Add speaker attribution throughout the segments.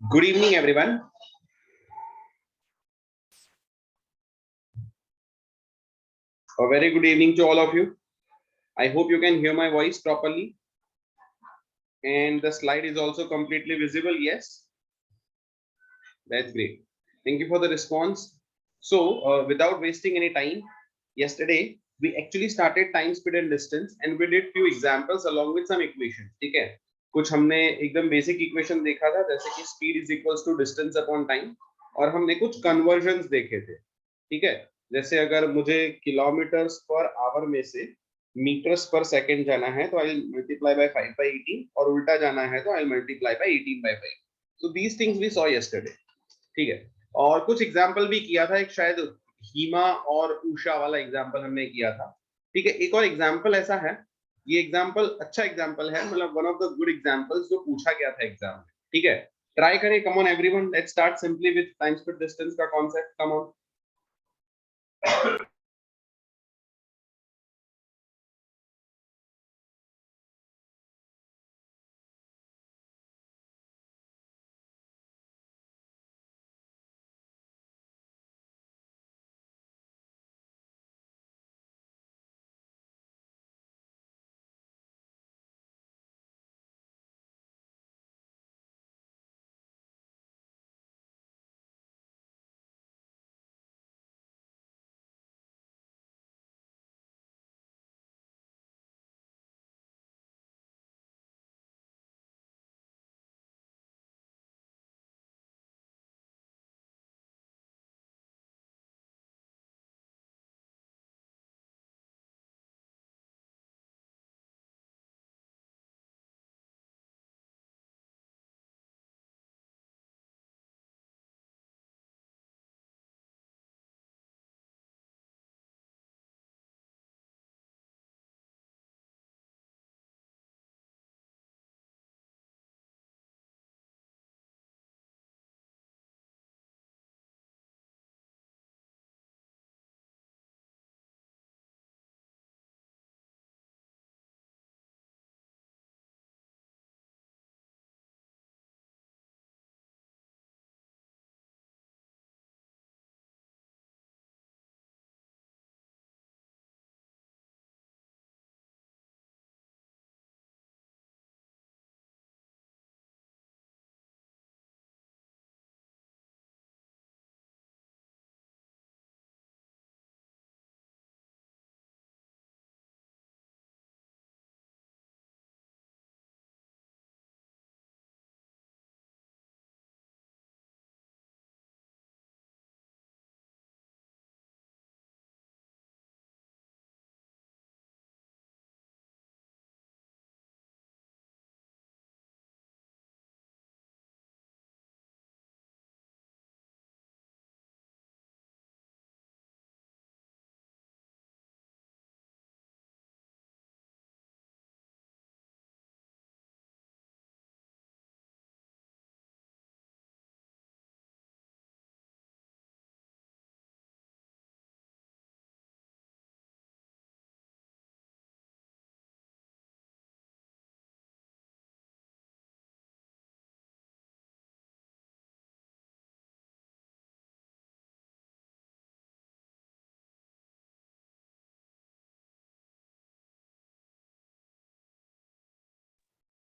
Speaker 1: Good evening, everyone. A very good evening to all of you. I hope you can hear my voice properly. And the slide is also completely visible. Yes, that's great. Thank you for the response. So, without wasting any time, yesterday we actually started time, speed, and distance, and we did few examples along with some equations. ठीक है? कुछ हमने एकदम basic equation देखा था, जैसे कि speed is equals to distance upon time, और हमने कुछ कन्वर्जन्स देखे थे. ठीक है? जैसे अगर मुझे किलोमीटर्स पर आवर में से मीटर्स पर सेकंड जाना है तो आई मल्टीप्लाई बाय 5 बाय 18, और उल्टा जाना है तो I multiply by 18 by 5. So these things we saw yesterday. ठीक है? और कुछ एग्जांपल भी किया था, एक शायद हीमा और उषा वाला एग्जांपल हमने किया था. ठीक है? एक और एग्जांपल ऐसा है, ये एग्जांपल अच्छा एग्जांपल है, मतलब one of the good examples जो पूछा गया था एग्जाम में. ठीक है? ट्राई करें. Come on everyone, let's start simply with time speed distance का कॉन्सेप्ट. Come on.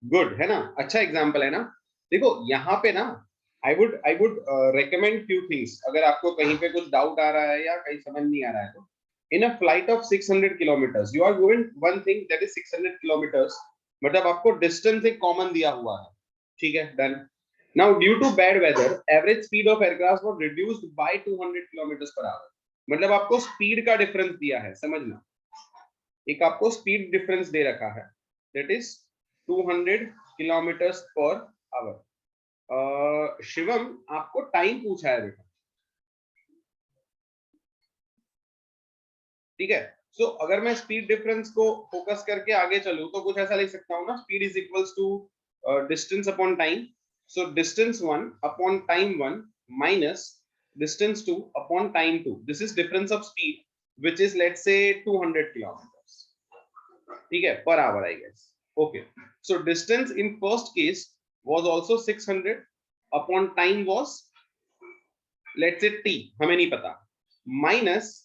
Speaker 1: गुड है ना? अच्छा एग्जांपल है ना? देखो यहाँ पे ना, I would recommend few things. अगर आपको कहीं पे कुछ डाउट आ रहा है या कहीं समझ नहीं आ रहा है, तो in a flight of 600 kilometers you are going one thing that is 600 kilometers, मतलब आपको डिस्टेंस एक कॉमन दिया हुआ है. ठीक है? Done. Now due to bad weather average speed of aircraft was reduced by 200 kilometers per hour. मतलब आपको स्पीड का डिफरेंस दिया है, समझना. एक आपको स्पीड डिफरेंस दे रखा है, that is 200 kilometers per our. Shivam, आपको टाइम पूछा है बेटा. ठीक है? सो अगर मैं स्पीड डिफरेंस को फोकस करके आगे चलूं तो कुछ ऐसा लिख सकता हूं ना, speed is equals to distance upon time. So distance 1 upon time 1 minus distance 2 upon time 2. This is difference of speed which is let's say 200 kilometers. ठीक है? Per hour, I guess. Okay. So distance in first case was also 600 upon time was let's say T, हमें नहीं पता, minus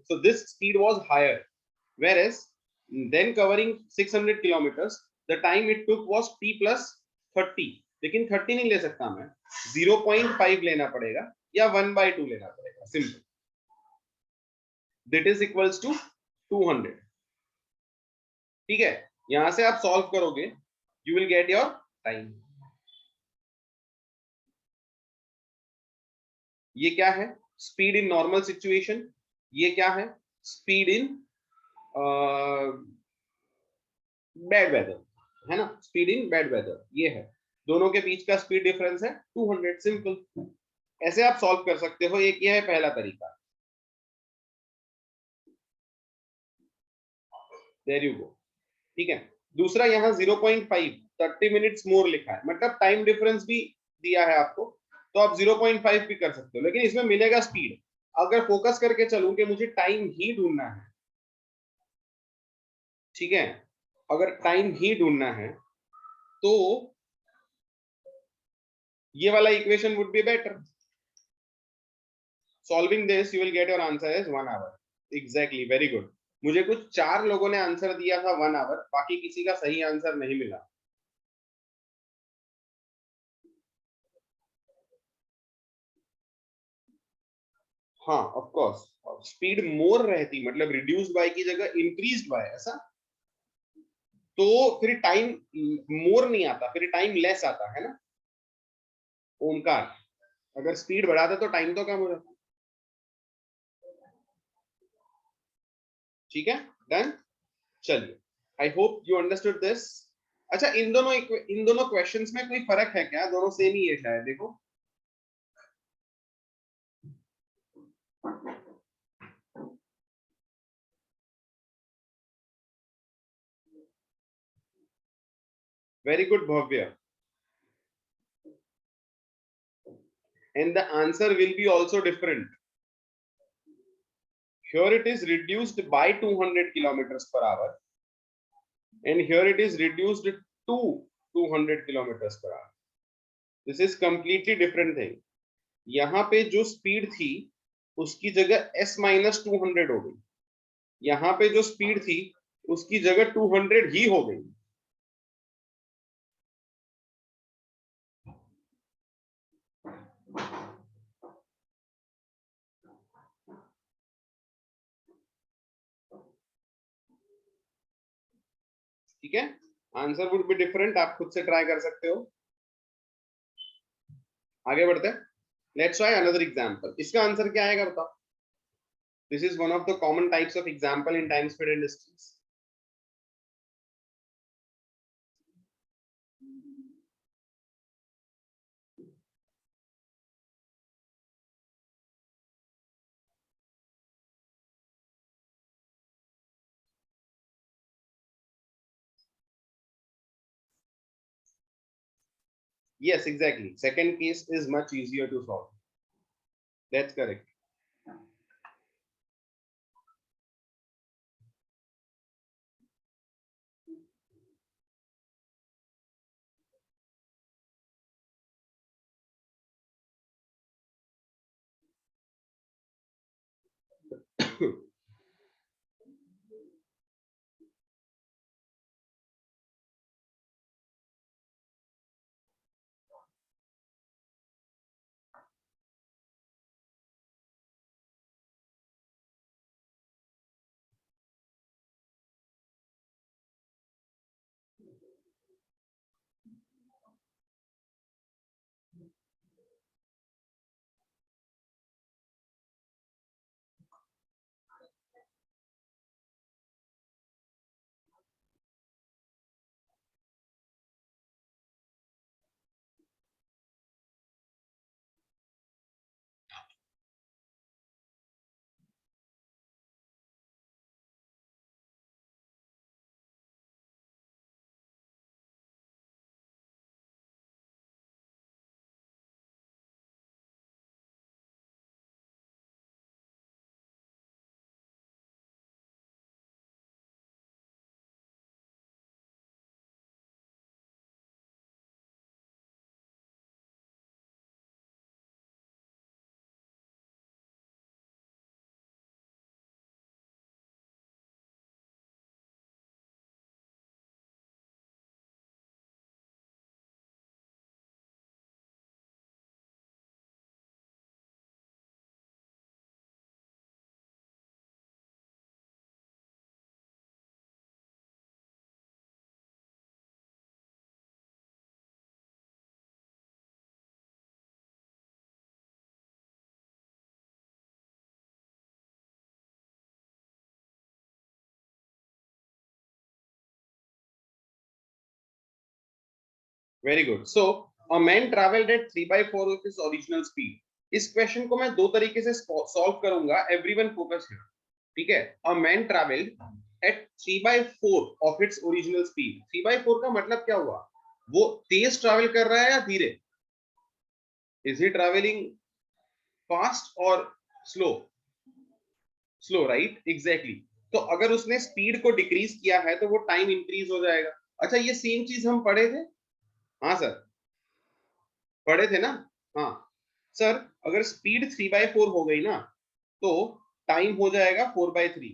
Speaker 1: so this speed was higher, whereas then covering 600 kilometers the time it took was t plus 30, लेकिन 30 नहीं ले सकता मैं, 0.5 लेना पड़ेगा या 1/2 लेना पड़ेगा, simple, that is equals to 200. ठीक है, यहां से आप सॉल्व करोगे, you will get your time. ये क्या है, स्पीड इन नॉर्मल सिचुएशन, ये क्या है, स्पीड इन बैड वेदर, है ना, स्पीड इन बैड वेदर, ये है, दोनों के बीच का स्पीड डिफरेंस है 200, सिंपल. ऐसे आप सॉल्व कर सकते हो, एक ये है पहला तरीका. There you go. ठीक है, दूसरा यहाँ 0.5 30 मिनट्स मोर लिखा है, मतलब टाइम डिफरेंस भी दिया है आपको, तो आप 0.5 भी कर सकते हो, लेकिन इसमें मिलेगा स्पीड. अगर फोकस करके चलूं कि मुझे टाइम ही ढूंढना है, ठीक है, अगर टाइम ही ढूंढना है तो ये वाला equation would be better. Solving this you will get your answer is 1 hour. Exactly, very good. मुझे कुछ 4 लोगों ने आंसर दिया था 1 आवर, बाकी किसी का सही आंसर नहीं मिला. हाँ, ऑफ कोर्स, स्पीड मोर रहती, मतलब रिड्यूस्ड बाय की जगह इंक्रीज्ड बाय, ऐसा, तो फिर टाइम मोर नहीं आता, फिर टाइम लेस आता है ना. ओमकार, अगर स्पीड बढ़ाते तो टाइम तो कम हो जाता. ठीक है, डन. चलिए, आई होप यू अंडरस्टूड दिस. अच्छा, इन दोनों क्वेश्चंस में कोई फर्क है क्या, दोनों सेम ही है शायद, देखो. Very good Bhavya. And the answer will be also different. Here it is reduced by 200 kilometers per hour, and here it is reduced to 200 kilometers per hour. This is completely different thing. यहाँ पे जो speed थी उसकी जगह s minus 200 हो गई, यहाँ पे जो स्पीड थी उसकी जगह 200 ही हो गई. ठीक है, आंसर वुड बी डिफरेंट, आप खुद से ट्राई कर सकते हो. आगे बढ़ते हैं. Let's try another example. इसका आंसर क्या आएगा बताओ. This is one of the common types of example in time speed and distance. Yes, exactly. Second case is much easier to solve. That's correct. Very good. So a man travelled at 3/4 of his original speed. इस question को मैं दो तरीके से solve करूंगा. Everyone focus here. ठीक है. A man travelled at 3/4 of its original speed. 3/4 का मतलब क्या हुआ? वो तेज ट्रैवल कर रहा है या धीरे? इज ही ट्रैवलिंग फास्ट और स्लो? Slow, right, exactly. तो अगर उसने स्पीड को डिक्रीज किया है तो वो टाइम इंक्रीज हो जाएगा. अच्छा, ये सेम चीज हम पढ़े थे. हाँ सर, पढ़े थे ना. हाँ सर, अगर स्पीड 3/4 हो गई ना तो टाइम हो जाएगा 4/3.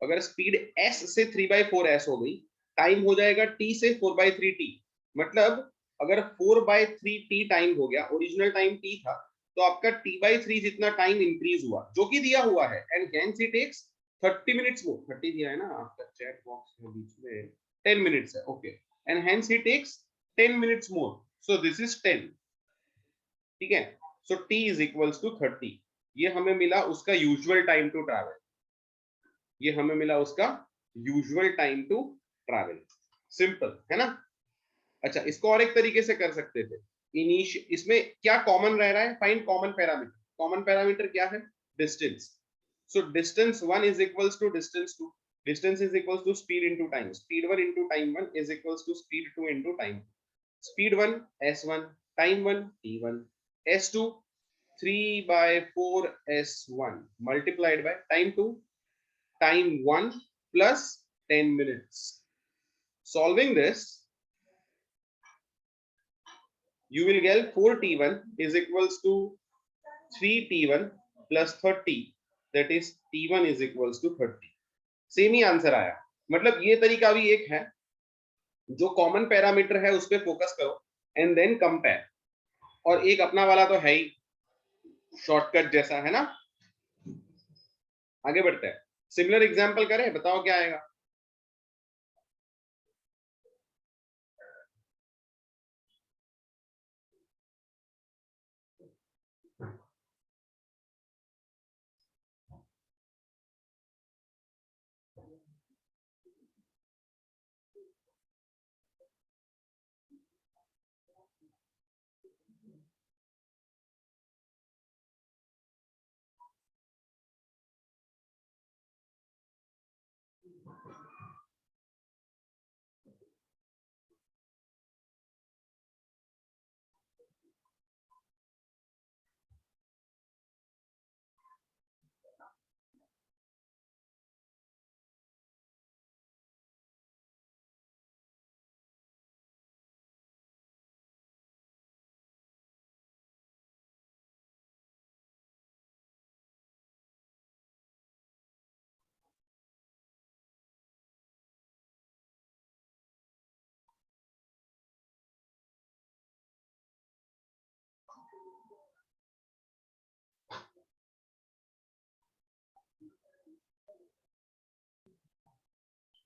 Speaker 1: अगर स्पीड s से 3/4s हो गई, टाइम हो जाएगा t से 4/3t. मतलब अगर 4/3t टाइम हो गया, ओरिजिनल टाइम t था, तो आपका t/3 जितना टाइम इंक्रीज हुआ, जो कि दिया हुआ है. And hence it takes 30 minutes more. 30 दिया है ना आपका चैट बॉक्स में बीच में. 10 मिनट्स है. Okay. And hence it takes 10 minutes more. So this is 10. ठीक है. सो t इज इक्वल्स टू 30. ये हमें मिला उसका यूजुअल टाइम टू ट्रैवल. ये हमें मिला उसका usual time to travel. Simple है ना. अच्छा, इसको और एक तरीके से कर सकते थे. इसमें क्या कॉमन रह रहा है? Find common parameter. Common parameter क्या है? Distance. So distance 1 is equals to distance 2. Distance is equals to speed into time. Speed 1 into time 1 is equals to speed 2 into time. Speed 1 s1, time 1 t1, s2 3/4 s1 multiplied by time 2 time 1 plus 10 minutes. Solving this, you will get 4t1 is equals to 3t1 plus 30. That is t1 is equals to 30. Same he answer आया. मतलब ये तरीका भी एक है. जो common parameter है उस पर फोकस करो एंड देन कंपेयर. और एक अपना वाला तो है ही, शॉर्टकट जैसा है ना. आगे बढ़ते हैं. सिमिलर एग्जांपल करें, बताओ क्या आएगा.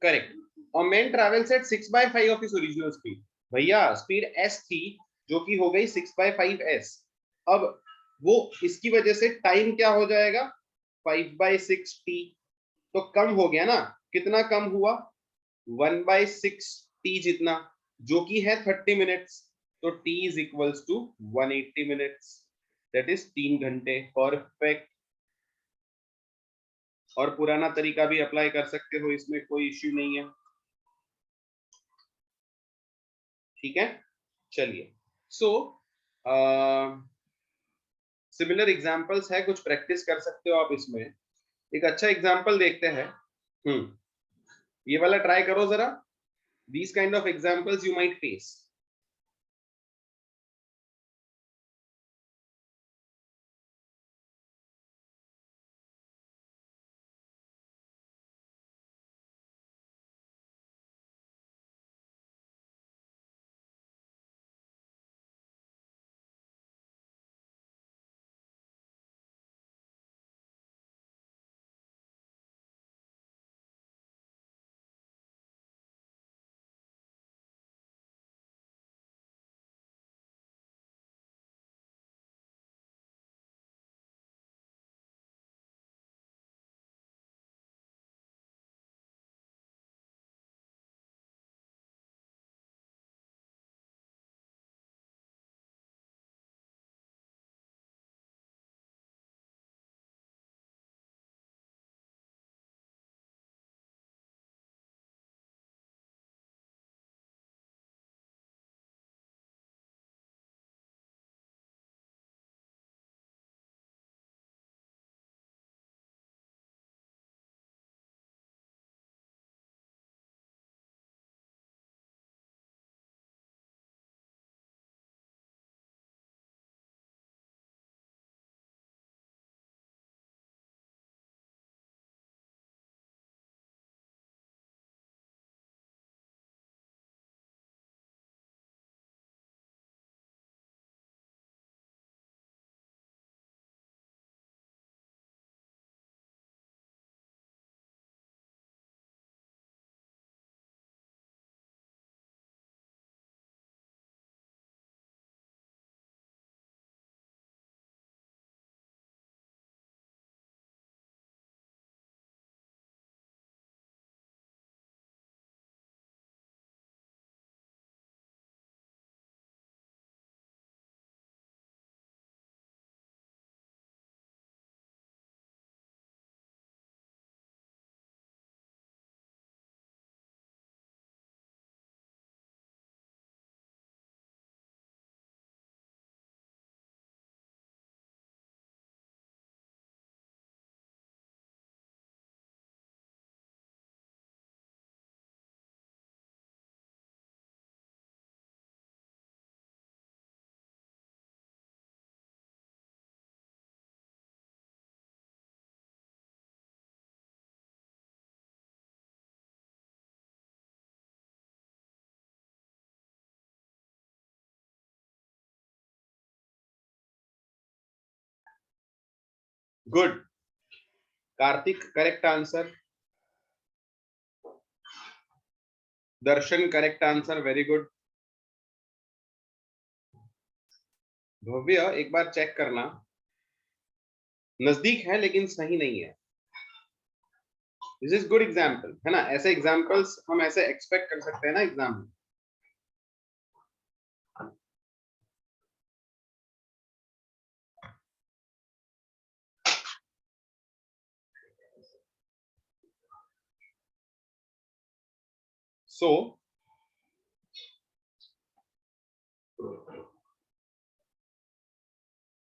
Speaker 1: करेक्ट. और man travels eight 6/5 of his original speed. भैया स्पीड s थी, जो कि हो गई 6/5s. अब वो इसकी वजह से टाइम क्या हो जाएगा? 5/6t. तो कम हो गया ना. कितना कम हुआ? 1/6t जितना, जो कि है 30 मिनट्स. तो t is equals to 180 minutes. That is 3 घंटे. परफेक्ट. और पुराना तरीका भी अप्लाई कर सकते हो, इसमें कोई इश्यू नहीं है. ठीक है. चलिए. सो सिमिलर एग्जांपल्स है, कुछ प्रैक्टिस कर सकते हो आप इसमें. एक अच्छा एग्जांपल देखते हैं. ये वाला ट्राई करो जरा. These kind of examples you might face. Good. Kartik correct answer, Darshan correct answer, very good. Bhavya एक बार चेक करना, नजदीक है लेकिन सही नहीं है। दिस इज गुड एग्जाम्पल, है ना? ऐसे एग्जाम्पल्स हम ऐसे एक्सपेक्ट कर सकते हैं ना एग्जाम में। सो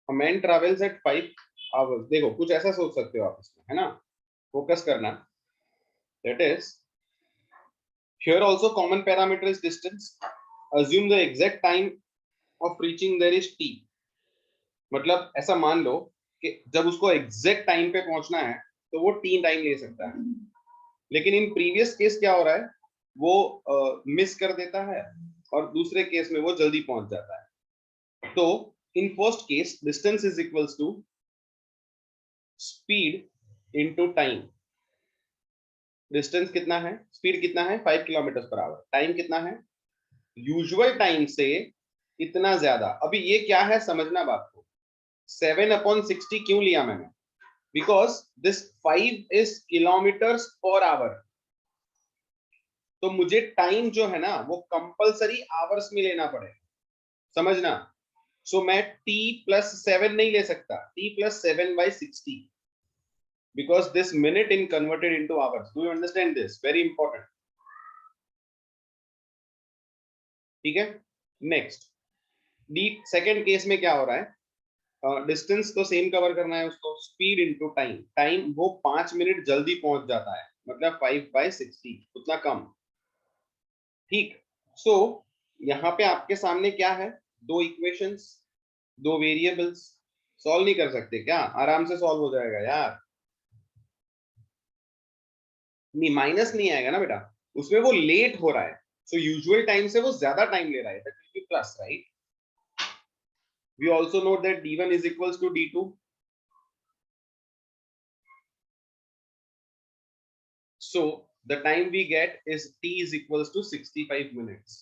Speaker 1: a man travels at 5 hours, देखो कुछ ऐसा सोच सकते हो आप इसमें, है ना? फोकस करना। That is, here also common parameter is distance, assume the exact time of reaching there is t। मतलब ऐसा मान लो कि जब उसको एग्जैक्ट टाइम पे पहुंचना है तो वो टी टाइम ले सकता है, लेकिन इन प्रीवियस केस क्या हो रहा है, वो मिस कर देता है और दूसरे केस में वो जल्दी पहुंच जाता है। तो in first case distance is equals to speed into time. Distance कितना है, स्पीड कितना है, 5 किलोमीटर पर आवर, टाइम कितना है, यूजुअल टाइम से इतना ज्यादा। अभी ये क्या है समझना बात को, 7/60 क्यों लिया मैंने, because this 5 is kilometres per our. तो मुझे टाइम जो है ना वो कंपलसरी आवर्स में लेना पड़ेगा, समझना। सो मैं t प्लस 7 नहीं ले सकता, t plus 7/60, because this minute in converted into hours. Do you understand this? Very important. ठीक है, नेक्स्ट डी सेकेंड केस में क्या हो रहा है, डिस्टेंस तो सेम कवर करना है उसको, स्पीड इनटू टाइम, टाइम वो 5 मिनट जल्दी पहुंच जाता है, मतलब 5/60 उतना कम। ठीक, सो यहाँ पे आपके सामने क्या है, दो इक्वेशंस, दो वेरिएबल्स। सॉल्व नहीं कर सकते क्या? आराम से सॉल्व हो जाएगा यार। नहीं, माइनस नहीं आएगा ना बेटा, उसमें वो लेट हो रहा है, सो यूजुअल टाइम से वो ज्यादा टाइम ले रहा है, that will be plus, right? We also know that d1 is equals to d2. So the time we get is t is equals to 65 minutes.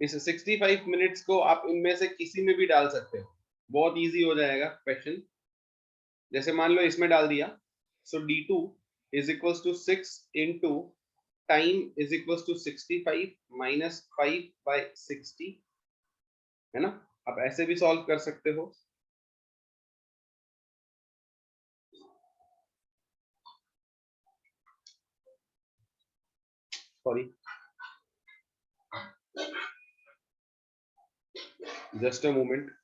Speaker 1: इस 65 मिनट्स को आप इनमें से किसी में भी डाल सकते हो, बहुत इजी हो जाएगा क्वेश्चन। जैसे मान लो इसमें डाल दिया, सो d2 is equals to 6 into time is equals to 65 minus 5/60, है ना? आप ऐसे भी सॉल्व कर सकते हो। Sorry, just a moment.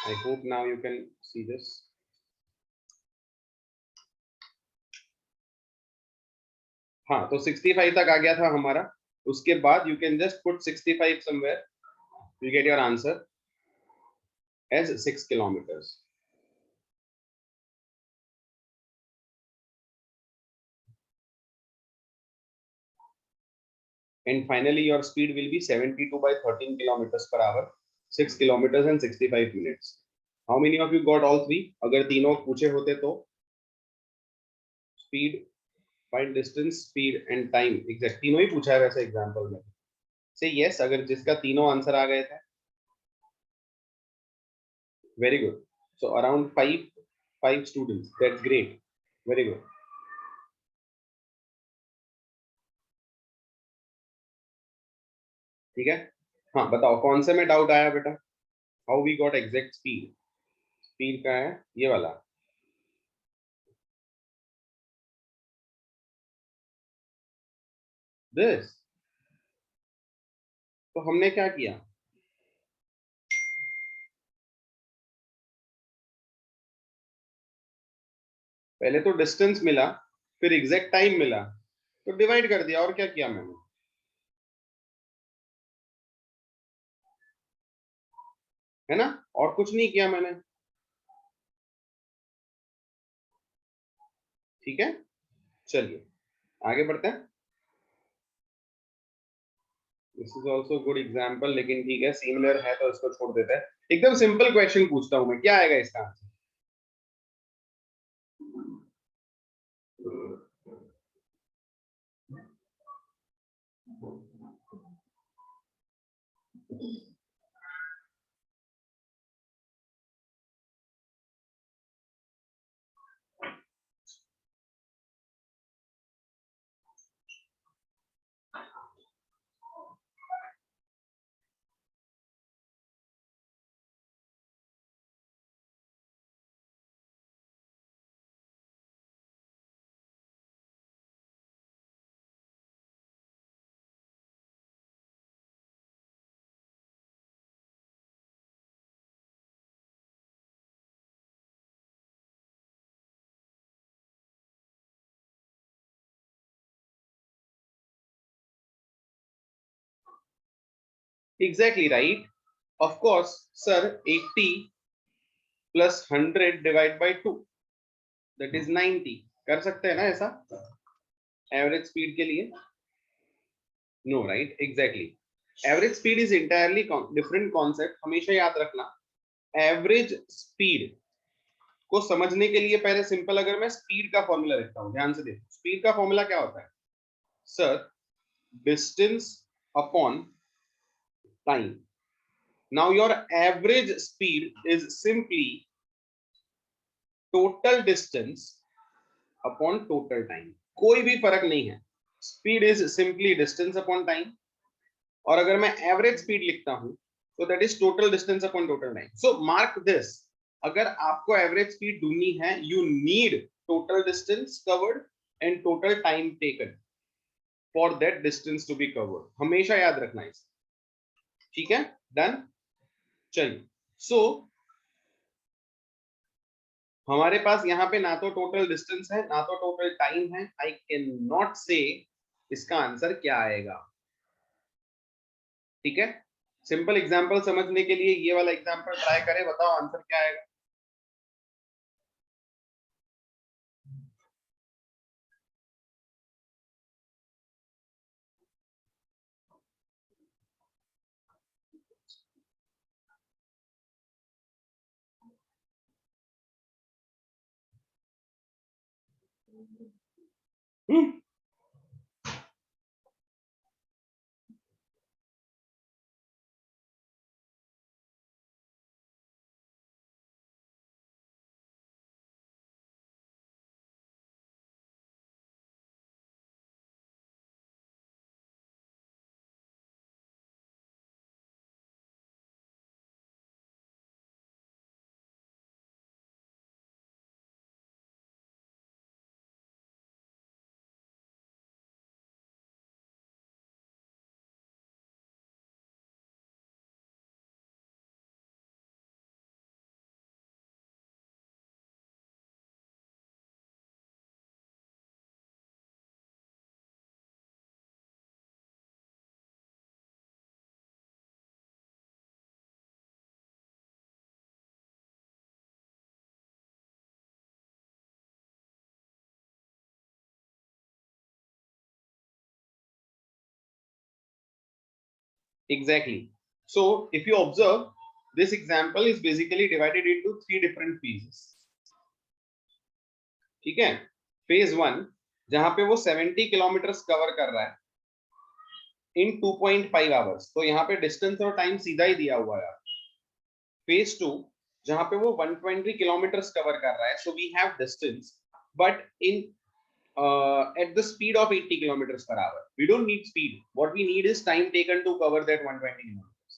Speaker 1: I hope now you can see this. हाँ, तो 65 तक आ गया था हमारा, उसके बाद you can just put 65 somewhere, you get your answer as 6 kilometres. And finally your speed will be 72/13 kilometres per hour, 6 kilometres and 65 minutes. How many of you got all three? अगर तीनों पूछे होते तो, speed, find distance, speed and time, exact तीनों ही पूछा है वैसे एग्जांपल में। से यस अगर जिसका तीनों आंसर आ गए थे। Very good, so around 5 students, that's great, very good. ठीक है, हाँ बताओ कौन से में डाउट आया बेटा? How we got exact speed? Speed का है ये वाला, दिस। तो हमने क्या किया, पहले तो डिस्टेंस मिला, फिर एग्जैक्ट टाइम मिला, तो डिवाइड कर दिया, और क्या किया मैंने? है ना, और कुछ नहीं किया मैंने। ठीक है, चलिए आगे बढ़ते हैं। This is also good example, लेकिन ठीक है सिमिलर है तो इसको छोड़ देते हैं। एकदम सिंपल क्वेश्चन पूछता हूं मैं, क्या आएगा इसका answer? Exactly right, of course sir. 80 plus 100 divide by 2 that is 90, कर सकते हैं ना ऐसा एवरेज स्पीड के लिए? No right, exactly. Average speed is entirely different concept, हमेशा याद रखना। एवरेज स्पीड को समझने के लिए पहले सिंपल, अगर मैं स्पीड का फॉर्मूला लिखता हूं, ध्यान से देखो स्पीड का फॉर्मूला क्या होता है sir? Distance upon time. Now your average speed is simply total distance upon total time, कोई भी फर्क नहीं है। Speed is simply distance upon time, और अगर मैं एवरेज स्पीड लिखता हूं तो that is total distance upon total time. So mark this, अगर आपको एवरेज स्पीड ढूंढनी है, you need total distance covered and total time taken for that distance to be covered, हमेशा याद रखना है। ठीक है, डन। चलिए, सो हमारे पास यहाँ पे ना तो टोटल डिस्टेंस है ना तो टोटल टाइम है। आई कैन नॉट से इसका आंसर क्या आएगा। ठीक है, सिंपल एग्जांपल समझने के लिए ये वाला एग्जांपल ट्राई करें, बताओ आंसर क्या आएगा। Exactly. So if you observe, this example is basically divided into three different phases. ठीक है, फेज वन जहां पे वो 70 किलोमीटर कवर कर रहा है इन 2.5 आवर्स, तो यहाँ पे डिस्टेंस और टाइम सीधा ही दिया हुआ है। फेज टू जहां पे वो 120 किलोमीटर कवर कर रहा है, so we have distance but in at the speed of 80 kilometers per hour. We don't need speed. What we need is time taken to cover that 120 kilometers.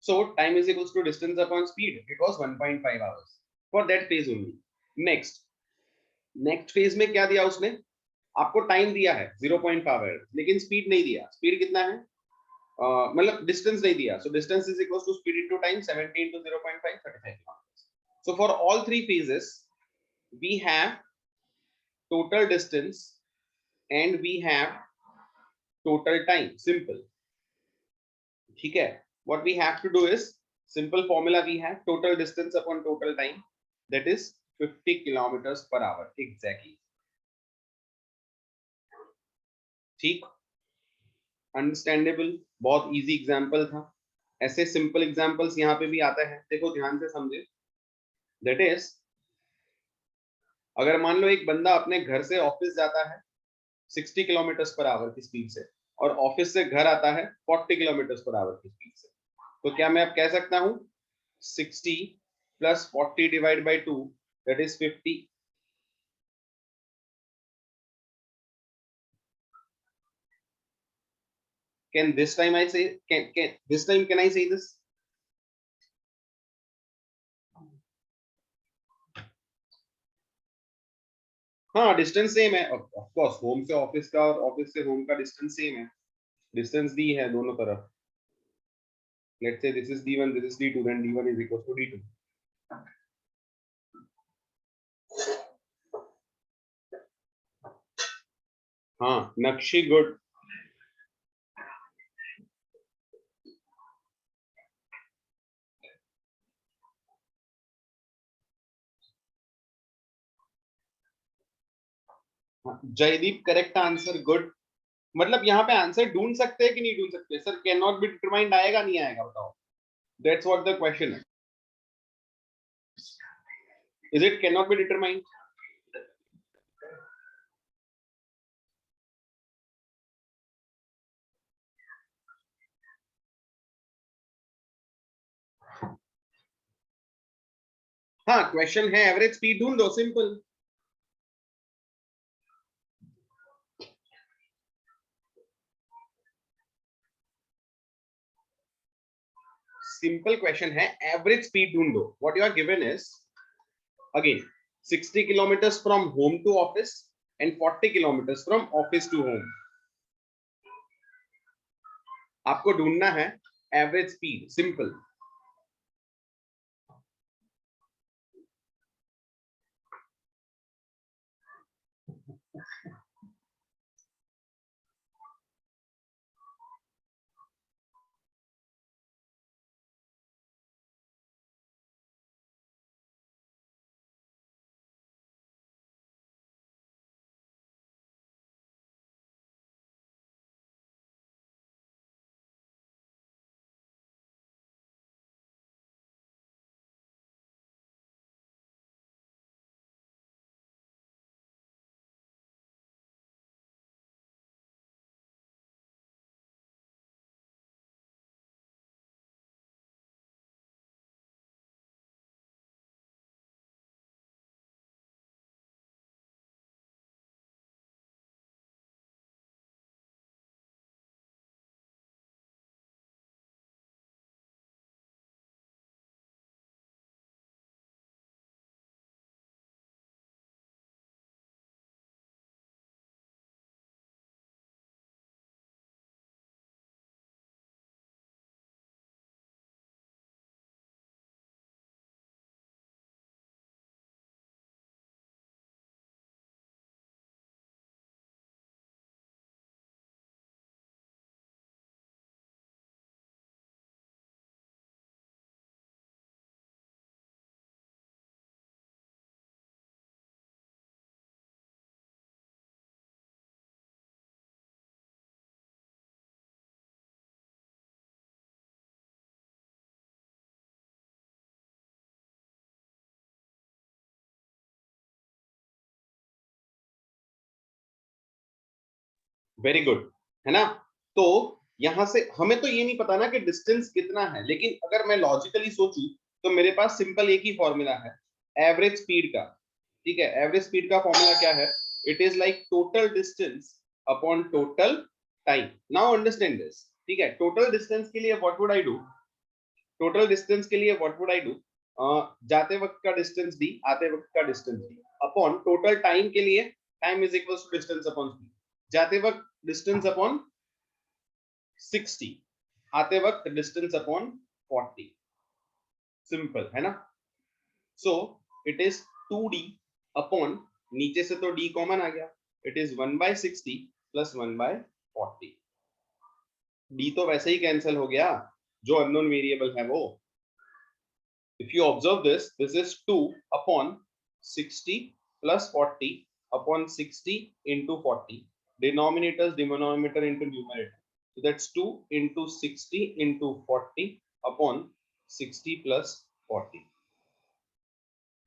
Speaker 1: So time is equals to distance upon speed. It was 1.5 hours for that phase only. Next phase में क्या दिया उसने? आपको time दिया है 0.5 our, लेकिन speed नहीं दिया। स्पीड कितना है? मतलब डिस्टेंस नहीं दिया। So distance is equals to speed into time, 70 into 0.5, 35 kilometers. So for all three phases, we have total distance and we have total time. Simple. ठीक है, what we have to do is Simple formula we have, total distance upon total time, that is 50 kilometers per hour exactly. ठीक, understandable, बहुत easy example था. ऐसे simple examples यहाँ पे भी आता है, देखो ध्यान से समझे. दैट इज, अगर मान लो एक बंदा अपने घर से ऑफिस जाता है 60 किलोमीटर पर आवर की स्पीड से, और ऑफिस से घर आता है 40 किलोमीटर पर आवर की स्पीड से, तो क्या मैं अब कह सकता हूं 60 plus 40 divide by 2, that is 50. Can this time I say, can this time can I say this? हाँ, डिस्टेंस सेम है ऑफ कोर्स, होम से ऑफिस का और ऑफिस से होम का डिस्टेंस सेम है, डिस्टेंस दी है दोनों तरफ. Let's say this is d1, this is d2, then d1 is equal to d2. हाँ, Nakshi good. Jaideep correct answer, good. मतलब यहाँ पे आंसर ढूंढ सकते हैं कि नहीं ढूंढ सकते sir? Can not be determined आएगा नहीं आएगा बताओ? दैट्स व्हाट द क्वेश्चन है. Is it can not be determined? हाँ, क्वेश्चन है एवरेज स्पीड ढूंढ दो, सिंपल. सिंपल क्वेश्चन है, एवरेज स्पीड ढूंढ दो. What you are given is again 60 kilometers from home to office and 40 kilometers from office to home. आपको ढूंढना है average speed, simple. Very good, है ना? तो यहां से हमें तो ये नहीं पता ना कि डिस्टेंस कितना है, लेकिन अगर मैं लॉजिकली सोचूं तो मेरे पास सिंपल एक ही फॉर्मूला है एवरेज स्पीड का. ठीक है, एवरेज स्पीड का फॉर्मूला क्या है? It is like total distance upon total time. Now understand this. ठीक है, टोटल डिस्टेंस के लिए what would I do? Total distance के लिए व्हाट वुड आई डू? जाते वक्त का डिस्टेंस डी, आते वक्त का distance D, upon total time के लिए time is equal to distance upon speed. जाते वक्त डिस्टेंस अपॉन 60, आते वक्त डिस्टेंस अपॉन 40. सिंपल है ना? सो इट इज 2d अपॉन, नीचे से तो d कॉमन आ गया, इट इज 1/60 प्लस 1/40. d तो वैसे ही कैंसिल हो गया, जो अननोन वेरिएबल है वो. If you observe this, this is 2 upon 60 plus 40 upon 60 into 40. Denominators, denominator into numerator. So that's 2 into 60 into 40 upon 60 plus 40.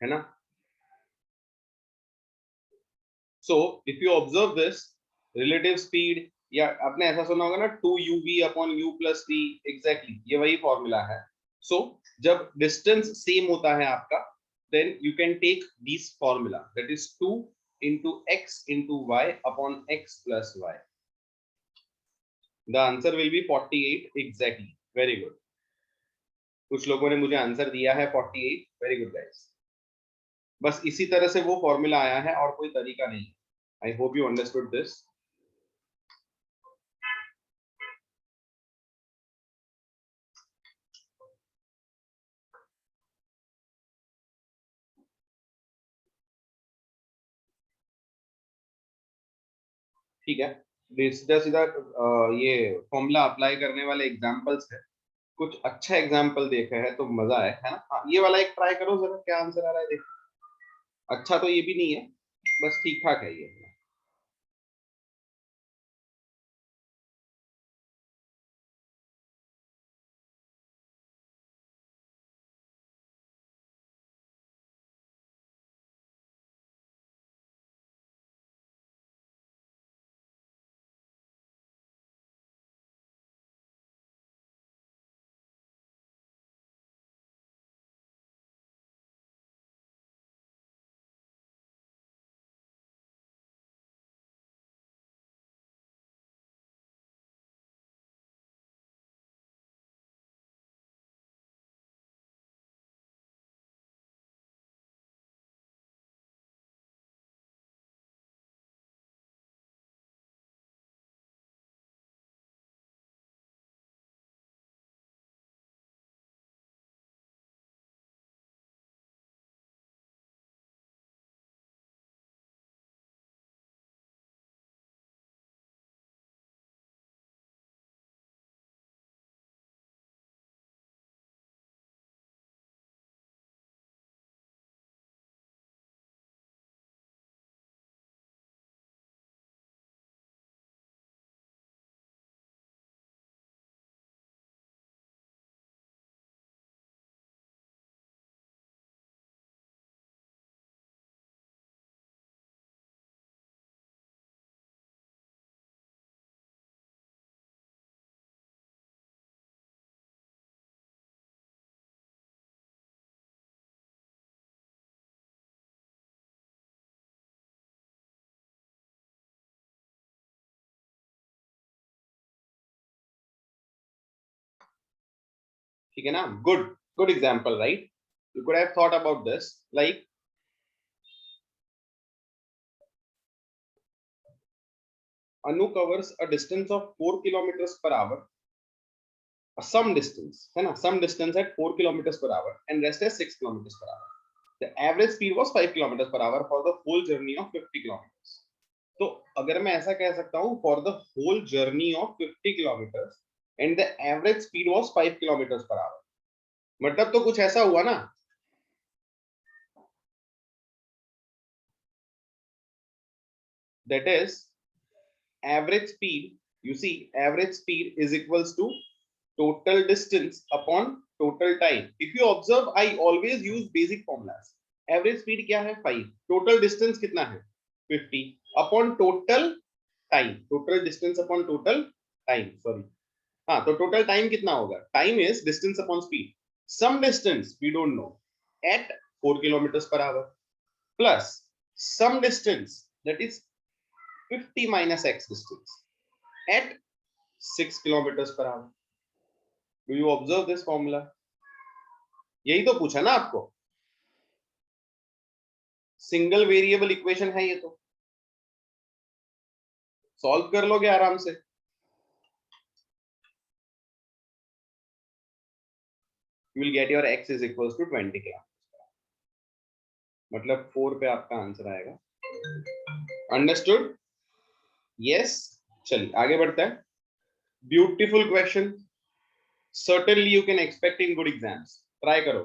Speaker 1: है ना? So if you observe this, relative speed, या आपने ऐसा सुना होगा ना 2uv upon u plus v, exactly ये वही फॉर्मूला है. So जब डिस्टेंस सेम होता है आपका, then you can take this formula, that is 2 into x into y upon x plus y. The answer will be 48 exactly. Very good. कुछ लोगों ने मुझे आंसर दिया है 48. Very good guys. बस इसी तरह से वो फॉर्मूला आया है और कोई तरीका नहीं. I hope you understood this. ठीक है, सीधा सीधा ये फॉर्मूला अप्लाई करने वाले एग्जांपल्स है. कुछ अच्छा एग्जांपल देखा है तो मजा है ना? हाँ, ये वाला एक ट्राई करो जरा, क्या आंसर आ रहा है देखो. अच्छा तो ये भी नहीं है, बस ठीक ठाक है ये. ठीक है ना? Good example, right? You could have thought about this, like Anu covers a distance of 4 kilometers per hour, some distance, है ना? Some distance at 4 kilometers per hour and rest is 6 kilometers per hour. The average speed was 5 kilometers per hour for the whole journey of 50 kilometers. तो अगर मैं ऐसा कह सकता हूँ for the whole journey of 50 kilometers and the average speed was 5 kilometers per hour, मतलब तो कुछ ऐसा हुआ ना, that is average speed. You see, average speed is equals to total distance upon total time. If you observe, I always use basic formulas. Average speed क्या है? 5. Total distance कितना है? 50 upon total time. Total distance upon total time. Sorry. हाँ, तो total time कितना होगा? Time is distance upon speed. Some distance we don't know at 4 kilometers per hour plus some distance, that is 50 minus x distance at 6 kilometers per hour. Do you observe this formula? यही तो पूछा ना आपको. Single variable equation है ये, तो solve कर लोगे आराम से. You will get your x is equals to 20 kilometers. मतलब 4 पे आपका आंसर आएगा. अंडरस्टूड? यस. चलिए आगे बढ़ते हैं. Beautiful question. Certainly you can expect in good exams. Try करो.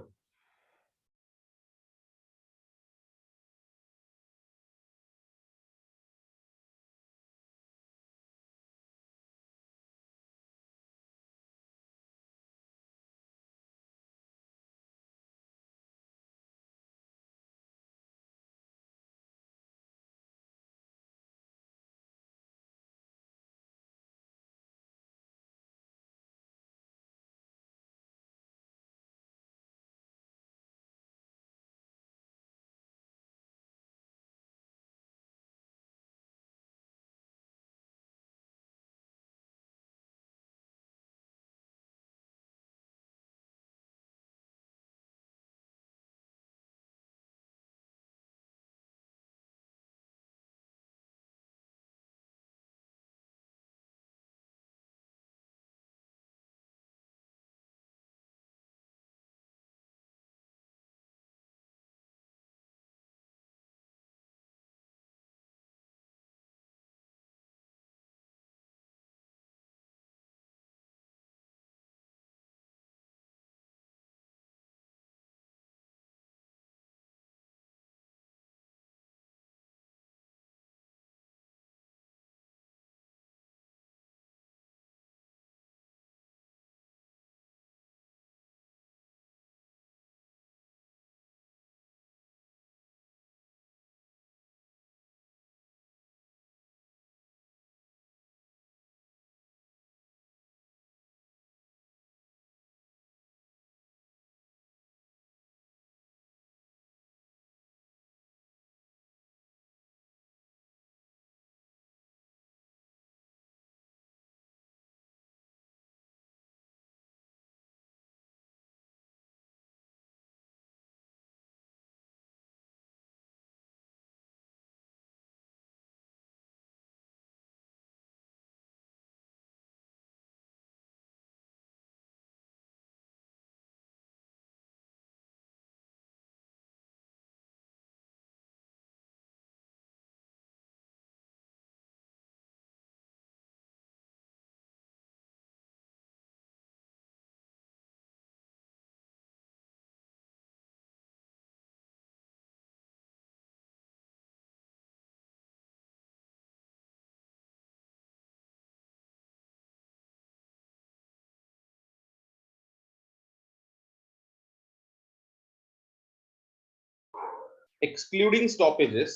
Speaker 1: excluding stoppages,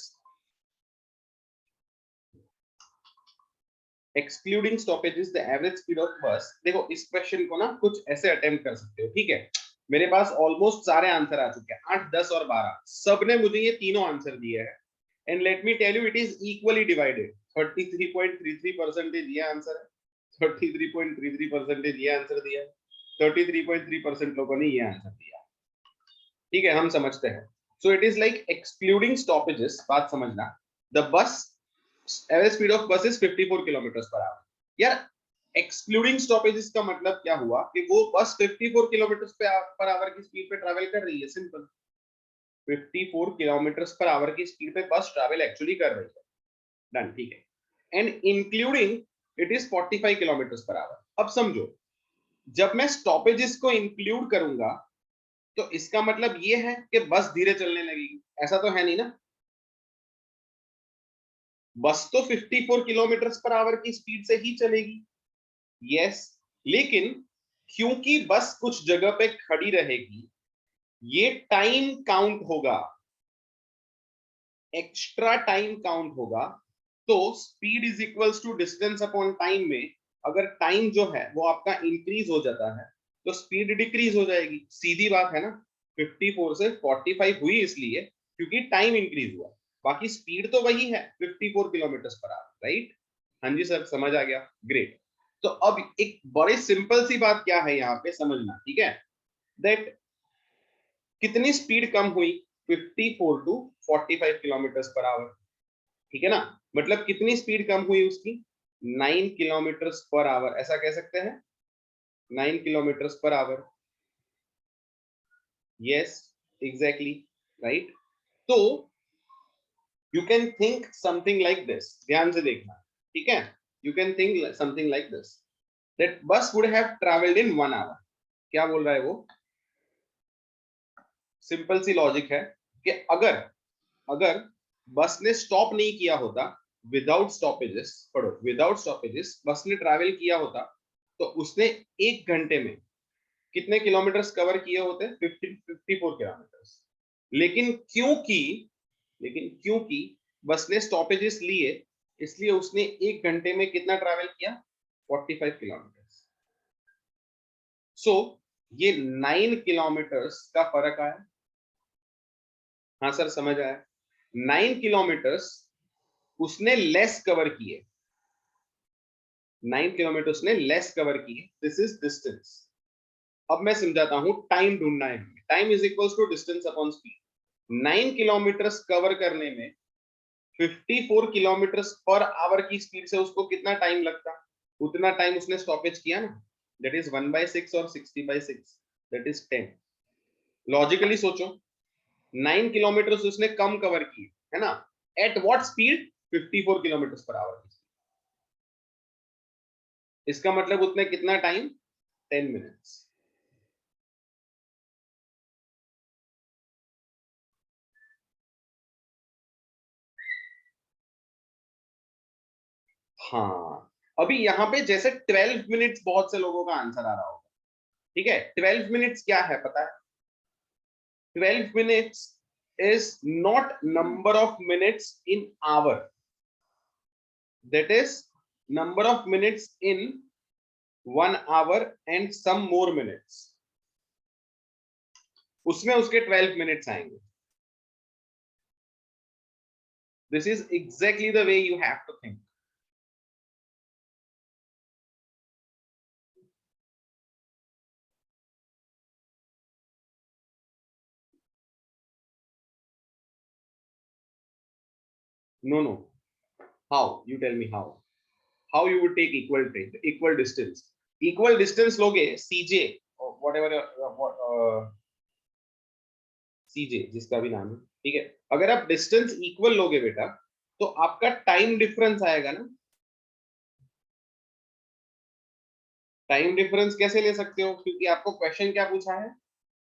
Speaker 1: excluding stoppages the average speed of bus। देखो इस क्वेश्चन को ना कुछ ऐसे अटेम्प्ट कर सकते हो, ठीक है। मेरे पास ऑलमोस्ट सारे आंसर आ चुके हैं, 8, 10 और 12, सबने मुझे ये तीनों आंसर दिए हैं। And let me tell you it is equally divided. 33.33% ये आंसर है, 33.33% ये आंसर दिया है, 33.3% लोगों ने ये आंसर दिया, ठीक है, हम समझते हैं। सो it is like excluding stoppages, बात समझना, the bus average speed of बस इज 54 किलोमीटर पर आवर। यार एक्सक्लूडिंग स्टॉपेजेस का मतलब क्या हुआ कि वो बस 54 किलोमीटर पर आवर की स्पीड पे ट्रैवल कर रही है, सिंपल। 54 किलोमीटर पर आवर की स्पीड पे बस ट्रैवल एक्चुअली कर रही है, डन, ठीक है। And including it is 45 kilometre per our. अब समझो, जब मैं स्टॉपेजेस को इंक्लूड करूंगा तो इसका मतलब ये है कि बस धीरे चलने लगेगी, ऐसा तो है नहीं ना। बस तो 54 किलोमीटर पर आवर की स्पीड से ही चलेगी, यस, लेकिन क्योंकि बस कुछ जगह पे खड़ी रहेगी, ये टाइम काउंट होगा, एक्स्ट्रा टाइम काउंट होगा। तो speed is equals to distance upon time में अगर टाइम जो है वो आपका इंक्रीज हो जाता है तो स्पीड डिक्रीज हो जाएगी, सीधी बात है ना। 54 से 45 हुई इसलिए क्योंकि टाइम इंक्रीज हुआ, बाकी स्पीड तो वही है 54 किलोमीटर पर आवर, राइट। हाँ जी सर, समझ आ गया, ग्रेट। तो अब एक बड़ी सिंपल सी बात क्या है यहाँ पे समझना, ठीक है, दैट कितनी स्पीड कम हुई, 54 टू 45 किलोमीटर पर आवर, ठीक है ना। मतलब कितनी स्पीड कम हुई उसकी, 9 किलोमीटर पर आवर, ऐसा कह सकते हैं, 9 kilometer per hour, yes, exactly, right. तो you can think something like this, ध्यान से देखना, ठीक है। You can think something like this, that bus would have travelled in 1 hour. क्या बोल रहा है वो, सिंपल सी लॉजिक है कि अगर अगर बस ने स्टॉप नहीं किया होता, विदाउट स्टॉपेजेस, पढ़ो, विदाउट स्टॉपेजेस बस ने ट्रैवल किया होता तो उसने 1 घंटे में कितने किलोमीटर्स कवर किए होते, 54 किलोमीटर्स। लेकिन क्योंकि बस ने स्टॉपेजेस लिए इसलिए उसने 1 घंटे में कितना ट्रैवल किया, 45 किलोमीटर्स। सो ये 9 किलोमीटर्स का फर्क आया। हाँ सर, समझ आया। 9 किलोमीटर्स उसने लेस कवर किए, 9 किलोमीटर ने लेस कवर किए, दिस इज डिस्टेंस। अब मैं समझाता हूं, टाइम ढूंढना है, time is equals to distance upon speed. 9 kilometre cover करने में 54 किलोमीटर पर आवर की स्पीड से उसको कितना टाइम लगता, उतना टाइम उसने स्टॉपेज किया ना, दैट इज 1/6 और 60/6, दैट इज 10। लॉजिकली सोचो, 9 किलोमीटर उसने कम कवर किए, है ना, at what speed, 54 kilometre per our की। इसका मतलब उसने कितना टाइम, 10 मिनट्स। हाँ, अभी यहाँ पे जैसे 12 मिनट्स बहुत से लोगों का आंसर आ रहा होगा, ठीक है। 12 मिनट्स क्या है पता है, 12 minutes is not number of minutes in hour, that is number of minutes in 1 hour and some more minutes, उसमें उसके 12 मिनट्स आएंगे। This is exactly the way you have to think. No no, how, you tell me how you would take equal distance लोगे, CJ or whatever, CJ जिसका भी नाम है, ठीक है। अगर आप डिस्टेंस इक्वल लोगे बेटा तो आपका टाइम डिफरेंस आएगा ना। टाइम डिफरेंस कैसे ले सकते हो, क्योंकि आपको क्वेश्चन क्या पूछा है,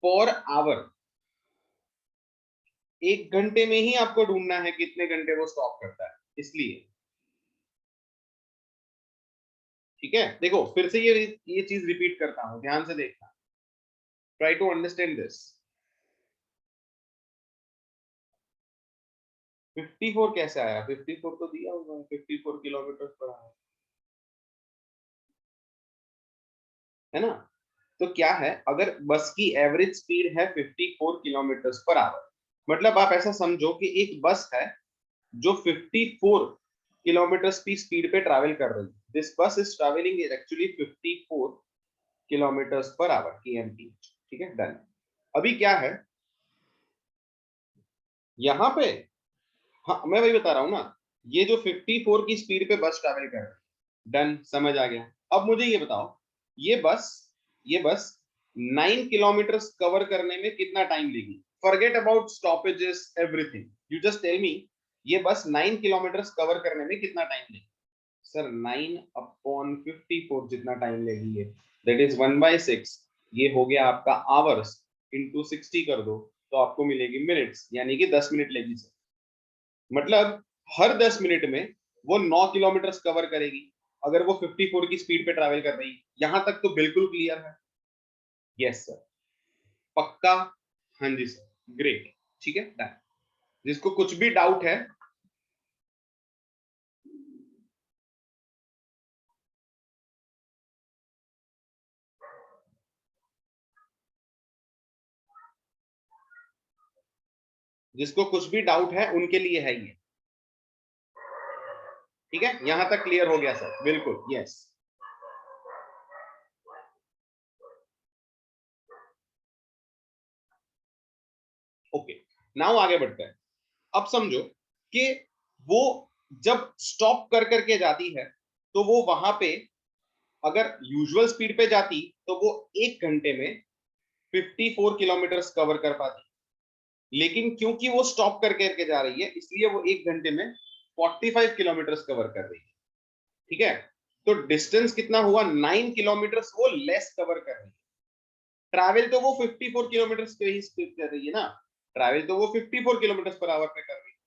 Speaker 1: पर आवर। 1 घंटे में ही आपको ढूंढना है कितने घंटे वो स्टॉप करता है, इसलिए, ठीक है। देखो फिर से ये चीज रिपीट करता हूं, ध्यान से देखना, ट्राई टू अंडरस्टैंड दिस। 54 कैसे आया? 54 तो दिया हुआ है, 54 किलोमीटर पर आवर, है ना? तो क्या है, अगर बस की एवरेज स्पीड है 54 किलोमीटर पर आवर, मतलब आप ऐसा समझो कि एक बस है जो 54 किलोमीटर की स्पीड पे ट्रैवल कर रही है। दिस बस is travelling actually 54 kilometre per our की। ठीक है, डन। अभी क्या है यहाँ पे, हाँ मैं वही बता रहा हूँ ना, ये जो 54 की स्पीड पे बस ट्रैवल कर रही है, डन, समझ आ गया। अब मुझे ये बताओ, ये बस ये बस 9 किलोमीटर कवर करने में कितना टाइम लेगी? Forget about stoppages everything, you just tell me, ये बस 9 किलोमीटर कवर करने में कितना टाइम लेगी? सर 9/54 जितना टाइम लेगी ये, दैट इज 1/6। ये हो गया आपका आवर्स, इंटू 60 कर दो तो आपको मिलेगी मिनट्स, यानी कि 10 मिनट लेगी सर। मतलब हर 10 मिनट में वो 9 किलोमीटर कवर करेगी, अगर वो 54 की स्पीड पे ट्रैवल कर रही है। यहां तक तो बिल्कुल क्लियर है? यस सर, पक्का? हाँ जी सर, ग्रेट, ठीक है डन। जिसको कुछ भी डाउट है, जिसको कुछ भी डाउट है उनके लिए है ये, ठीक है? यहां तक क्लियर हो गया सर? बिल्कुल, यस। ओके, नाउ आगे बढ़ते हैं। अब समझो कि वो जब स्टॉप कर करके जाती है, तो वो वहां पे अगर यूजुअल स्पीड पे जाती तो वो 1 घंटे में 54 किलोमीटर कवर कर पाती, लेकिन क्योंकि वो स्टॉप कर करके जा रही है, इसलिए वो 1 घंटे में 45 किलोमीटर कवर कर रही है। ठीक है, तो डिस्टेंस कितना हुआ? 9 किलोमीटर वो लेस कवर कर रही है। ट्रैवल तो वो 54 किलोमीटर पे ही स्पीड कर रही है ना, ट्रैवल तो वो 54 किलोमीटर पर आवर पे कर रही है,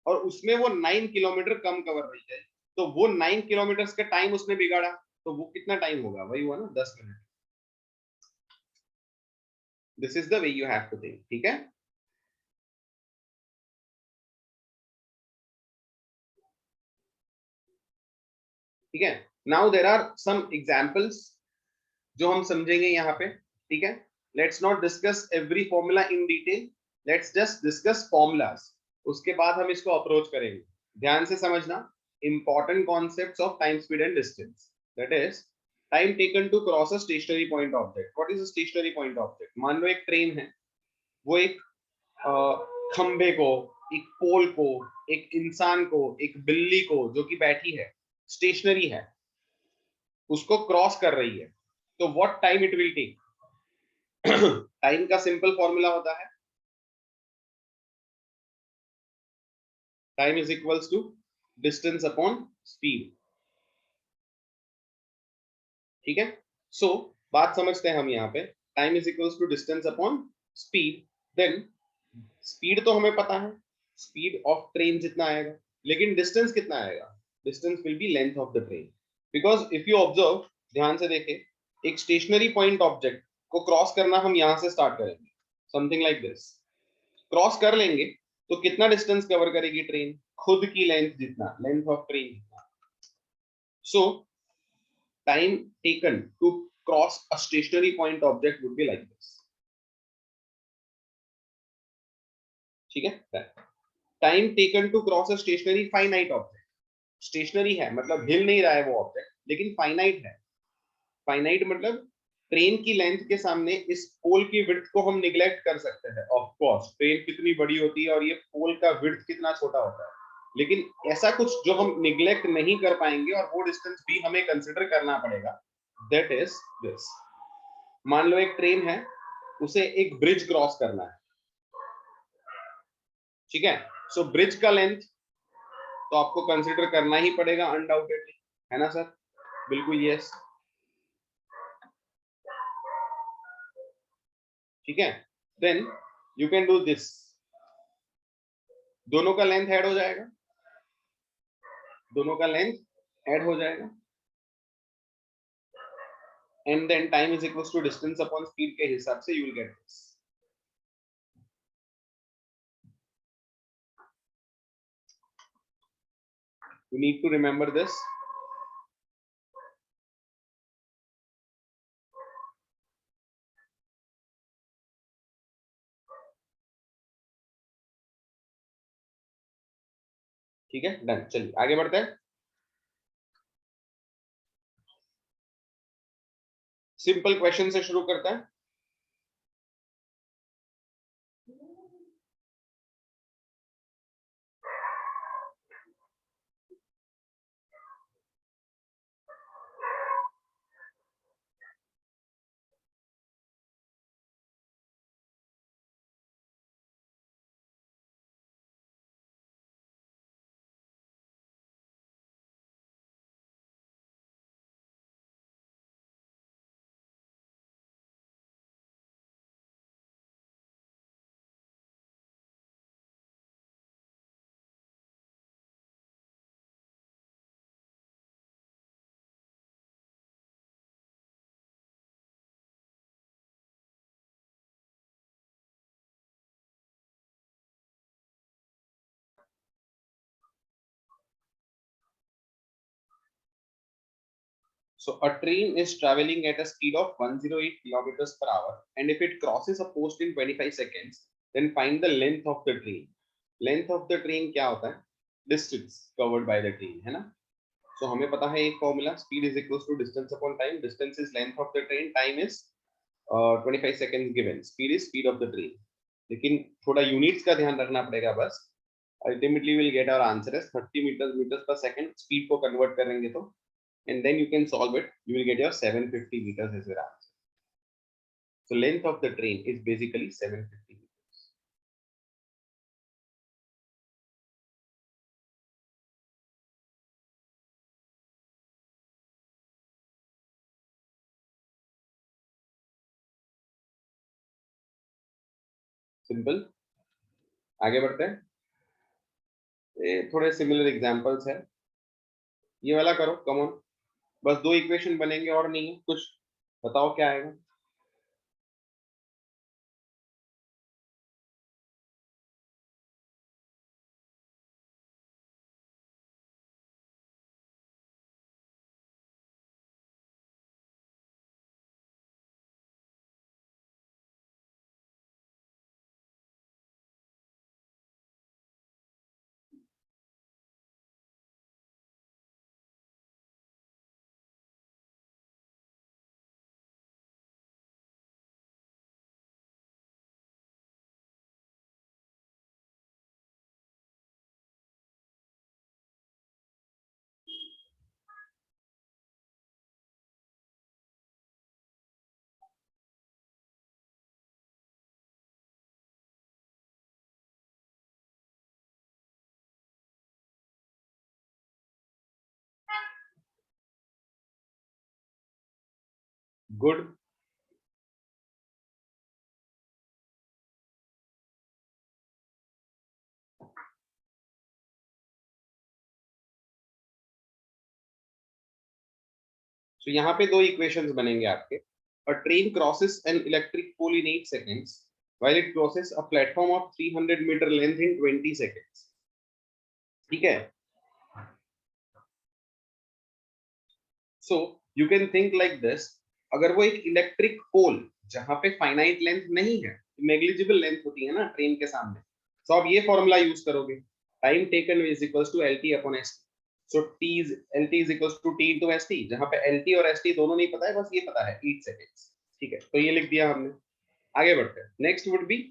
Speaker 1: और उसमें वो 9 किलोमीटर कम कवर रही है, तो वो 9 किलोमीटर का टाइम उसने बिगाड़ा, तो वो कितना टाइम होगा? वही हुआ ना, 10 minute. This is the way you have to think, ठीक है? ठीक है, now there are some examples जो हम समझेंगे यहाँ पे, ठीक है? Let's not discuss every formula in detail, let's just discuss formulas, उसके बाद हम इसको अप्रोच करेंगे। ध्यान से समझना, important concepts of time, speed and distance, that is time taken to cross a stationary point object. What is a stationary point object? मान लो एक ट्रेन है, वो एक खंबे को, एक पोल को, एक इंसान को, एक बिल्ली को जो कि बैठी है, स्टेशनरी है, उसको क्रॉस कर रही है, तो what time it will take? Time का सिंपल फॉर्मूला होता है, time is equals to distance upon speed, ठीक है? सो बात समझते हैं हम यहाँ पे, time is equals to distance upon speed. Then speed तो हमें पता है, स्पीड ऑफ ट्रेन जितना आएगा, लेकिन डिस्टेंस कितना आएगा? Distance will be length of the train, because if you observe, ध्यान से देखें, एक स्टेशनरी पॉइंट ऑब्जेक्ट को क्रॉस करना हम यहां से स्टार्ट करेंगे, समथिंग लाइक दिस, क्रॉस कर लेंगे तो कितना डिस्टेंस कवर करेगी ट्रेन? खुद की लेंथ जितना, लेंथ ऑफ ट्रेन जितना। So time taken to cross a stationary point object would be like this, ठीक है? Time taken to cross a stationary finite object, stationary है मतलब हिल नहीं रहा है वो ऑब्जेक्ट, लेकिन फाइनाइट है। फाइनाइट मतलब ट्रेन की लेंथ के सामने इस पोल की विड्थ को हम निग्लेक्ट कर सकते हैं, ऑफ कोर्स ट्रेन कितनी बड़ी होती है और ये पोल का विड्थ कितना छोटा होता है, लेकिन ऐसा कुछ जो हम निग्लेक्ट नहीं कर पाएंगे और वो डिस्टेंस भी हमें कंसिडर करना पड़ेगा, दैट इज दिस। मान लो एक ट्रेन है, उसे एक ब्रिज क्रॉस करना है, ठीक है? सो ब्रिज का लेंथ तो आपको कंसिडर करना ही पड़ेगा अनडाउटेडली, है ना सर? बिल्कुल यस, ठीक है? Then you can do this, दोनों का लेंथ ऐड हो जाएगा, दोनों का लेंथ ऐड हो जाएगा, and then time is equals to distance upon speed के हिसाब से you will get this. You need to remember this. ठीक है, डन। चलिए आगे बढ़ते हैं। सिंपल क्वेश्चन से शुरू करते हैं। So a train is traveling at a speed of 108 kilometers per hour, and if it crosses a post in 25 seconds, then find the length of the train. Length of the train क्या होता है? Distance covered by the train, है ना? So हमें पता है एक formula, speed is equals to distance upon time. Distance is length of the train, time is 25 seconds given. Speed is speed of the train. लेकिन थोड़ा यूनिट्स का ध्यान रखना पड़ेगा बस। Ultimately we'll get our answer as 30 meters per second. Speed को convert करेंगे तो, and then you can solve it. You will get your 750 meters as your answer. So length of the train is basically 750 meters. Simple. आगे बढ़ते हैं। ये थोड़े similar examples है। ये वाला करो, कम ऑन। बस दो इक्वेशन बनेंगे और नहीं है कुछ। बताओ क्या आएगा। गुड। तो यहाँ पे दो इक्वेशंस बनेंगे आपके। A train crosses an electric pole in 8 seconds while it crosses a platform of 300 meter length in 20 seconds. ठीक है। So you can think like this. अगर वो एक इलेक्ट्रिक पोल जहां पे फाइनाइट लेंथ नहीं है, नेग्लिजिबल लेंथ होती है ना ट्रेन के सामने, तो आप ये फॉर्मूला यूज करोगे। Time taken is equals to LT upon ST। So LT is equals to T into ST, जहां पे LT और ST दोनों नहीं पता है, बस ये पता है 8 सेकंड्स। ठीक है, तो ये लिख दिया हमने। आगे बढ़ते हैं। Next would be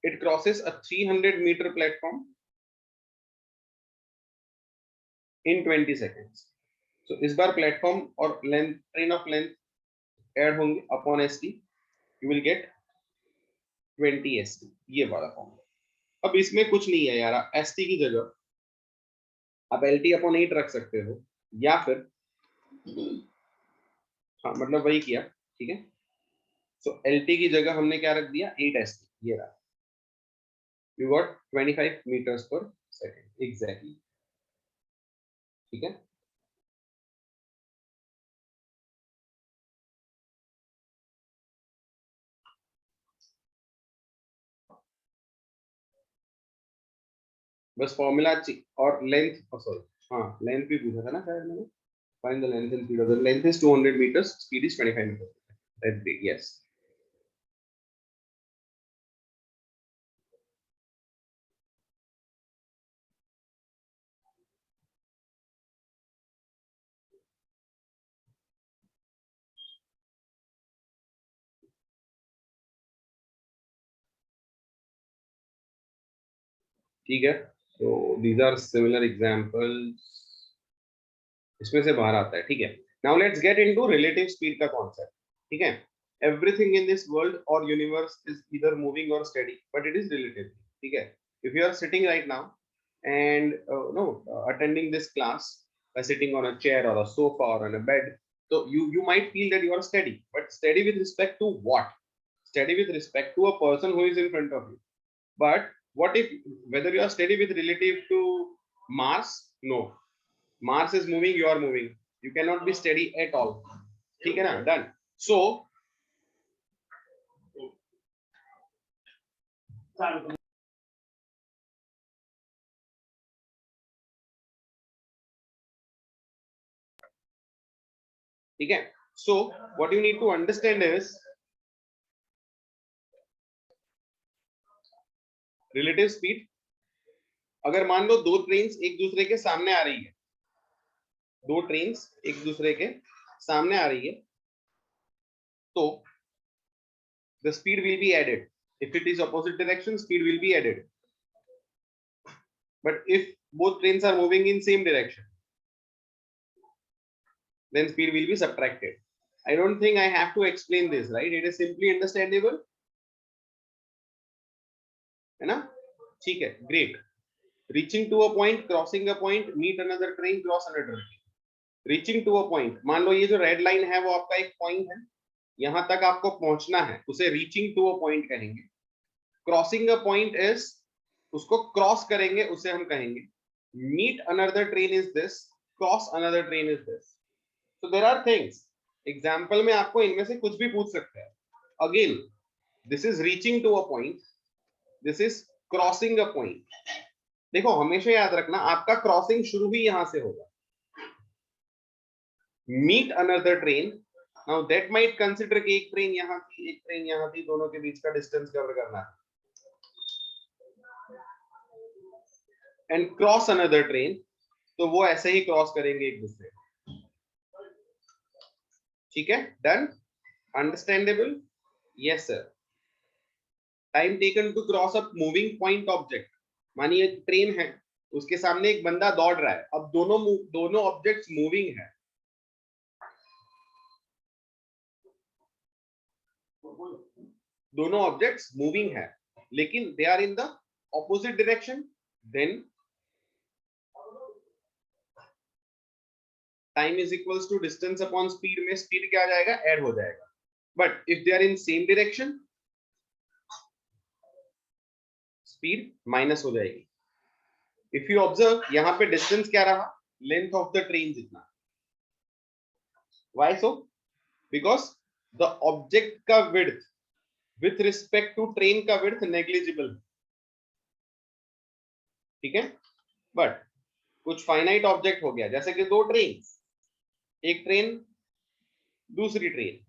Speaker 1: it crosses a 300 meter platform in 20 seconds. तो इस बार प्लेटफॉर्म और length, train of length add होंगे upon ST, you will get 20 ST। ये वाला फॉर्मूला। अब इसमें कुछ नहीं है यार, ST की जगह आप LT अपॉन 8 रख सकते हो, या फिर हाँ मतलब वही किया। ठीक है, सो LT की जगह हमने क्या रख दिया, 8 ST। ये रहा, यू गॉट 25 मीटर्स पर सेकेंड एग्जैक्टली। ठीक है। बस फॉर्मूला और लेंथ, सॉरी हाँ लेंथ भी पूछा था ना शायद मैंने. Find the length and speed of the length is 200 meters, speed is 25 meters. That's great. Yes. ठीक है. तो दीज आर सिमिलर एग्जांपल्स. इसमें से बाहर आता है. ठीक है. Now let's get into relative speed का कॉन्सेप्ट. ठीक है. एवरीथिंग इन दिस वर्ल्ड और यूनिवर्स इज ईदर मूविंग और steady, but it is relative. ठीक है. If you are sitting right now and no attending this class by sitting on a chair or a sofa or on a bed, so you might feel that you are steady, but steady with respect to what? Steady with respect to a person who is in front of you. But what if, whether you are steady with relative to Mars? No. Mars is moving, you are moving. You cannot be steady at all. ठीक है ना? Done. So ठीक है. So what you need to understand is relative speed. अगर मान लो दो trains एक दूसरे के सामने आ रही है, दो ट्रेन्स एक दूसरे के सामने आ रही है, तो the speed will be added. If it is opposite direction, speed will be added. But if both trains are moving in same direction, then speed will be subtracted. I don't think I have to explain this, right? It is simply understandable. है ना? ठीक है. Great. Reaching to a point, crossing a point, meet another train, cross another train. Reaching to a point. मान लो ये जो red line है वो आपका एक पॉइंट है, यहां तक आपको पहुंचना है, उसे रीचिंग टू अ पॉइंट कहेंगे. क्रॉसिंग अ पॉइंट इज, उसको क्रॉस करेंगे उसे हम कहेंगे meet another train is this, cross another train is this. So there are things. Example में आपको इनमें से कुछ भी पूछ सकता है. Again this is reaching to a point, this is crossing a point. देखो हमेशा याद रखना आपका क्रॉसिंग शुरू ही यहां से होगा. Meet another train, now that might consider कि एक ट्रेन यहां थी एक ट्रेन यहां थी, दोनों के बीच का डिस्टेंस कवर करना है. एंड क्रॉस अनदर ट्रेन, तो वो ऐसे ही क्रॉस करेंगे एक दूसरे को. ठीक है. Done. Understandable. Yes sir. Time taken to cross a moving point object. मानिए एक ट्रेन है, उसके सामने एक बंदा दौड़ रहा है. अब दोनों ऑब्जेक्ट्स मूविंग है. दोनों ऑब्जेक्ट्स मूविंग है, लेकिन they are in the opposite direction. Then time is equals to distance upon speed में स्पीड क्या आ जाएगा? ऐड हो जाएगा. But if they are in same direction, speed minus हो जाएगी. इफ यू ऑब्जर्व यहां पे डिस्टेंस क्या रहा? लेंथ ऑफ द ट्रेन जितना. Why so? Because the object का width with respect to train का विड्थ नेग्लिजिबल. ठीक है. बट कुछ फाइनाइट ऑब्जेक्ट हो गया, जैसे कि दो ट्रेन, एक ट्रेन दूसरी ट्रेन,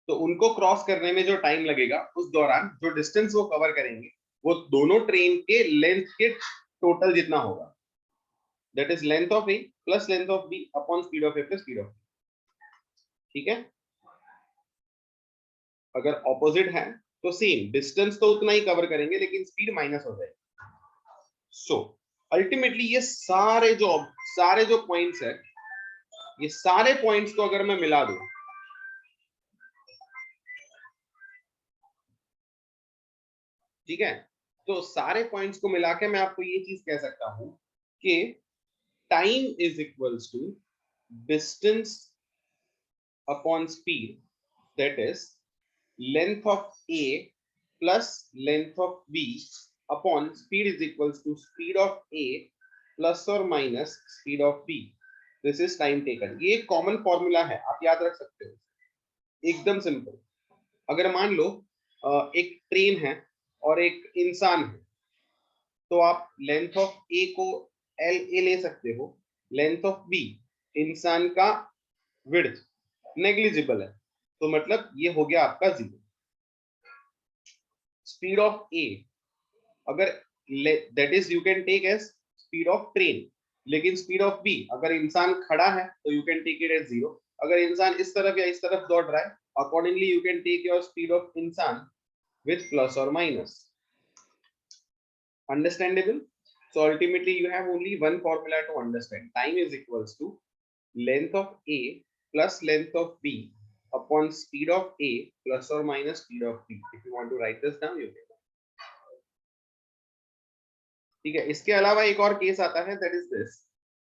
Speaker 1: तो उनको क्रॉस करने में जो टाइम लगेगा उस दौरान जो डिस्टेंस वो कवर करेंगे वो दोनों ट्रेन के लेंथ के टोटल जितना होगा. That is length of A plus length of B upon speed of A plus speed of. ठीक है. अगर ऑपोजिट है तो सेम डिस्टेंस तो उतना ही कवर करेंगे, लेकिन स्पीड माइनस हो जाएगी. सो अल्टीमेटली ये सारे जो पॉइंट्स है, ये सारे पॉइंट्स को अगर मैं मिला दूं, ठीक है, तो सारे पॉइंट्स को मिला के मैं आपको ये चीज कह सकता हूं कि time is equals to distance upon speed, that is length of A plus length of B upon speed is equals to speed of A plus और minus speed of B. This is time taken. ये एक common formula है, आप याद रख सकते हो. एकदम सिंपल. अगर मान लो एक ट्रेन है और एक इंसान है, तो आप लेंथ ऑफ ए को एल ए ले सकते हो, लेंथ ऑफ बी इंसान का विड्थ नेग्लिजिबल है, तो मतलब ये हो गया आपका 0। स्पीड ऑफ ए, अगर that is you can take as speed of train, लेकिन स्पीड ऑफ बी अगर इंसान खड़ा है तो you can take it as 0, अगर इंसान इस तरफ या इस तरफ दौड़ रहा है accordingly you can take your speed of इंसान with plus or minus. Understandable? So ultimately you have only one formula to understand. Time is equals to length of A plus length of B upon speed of A plus or minus speed of B. If you want to write this down, you can. ठीक है, इसके अलावा एक और case आता है, that is this.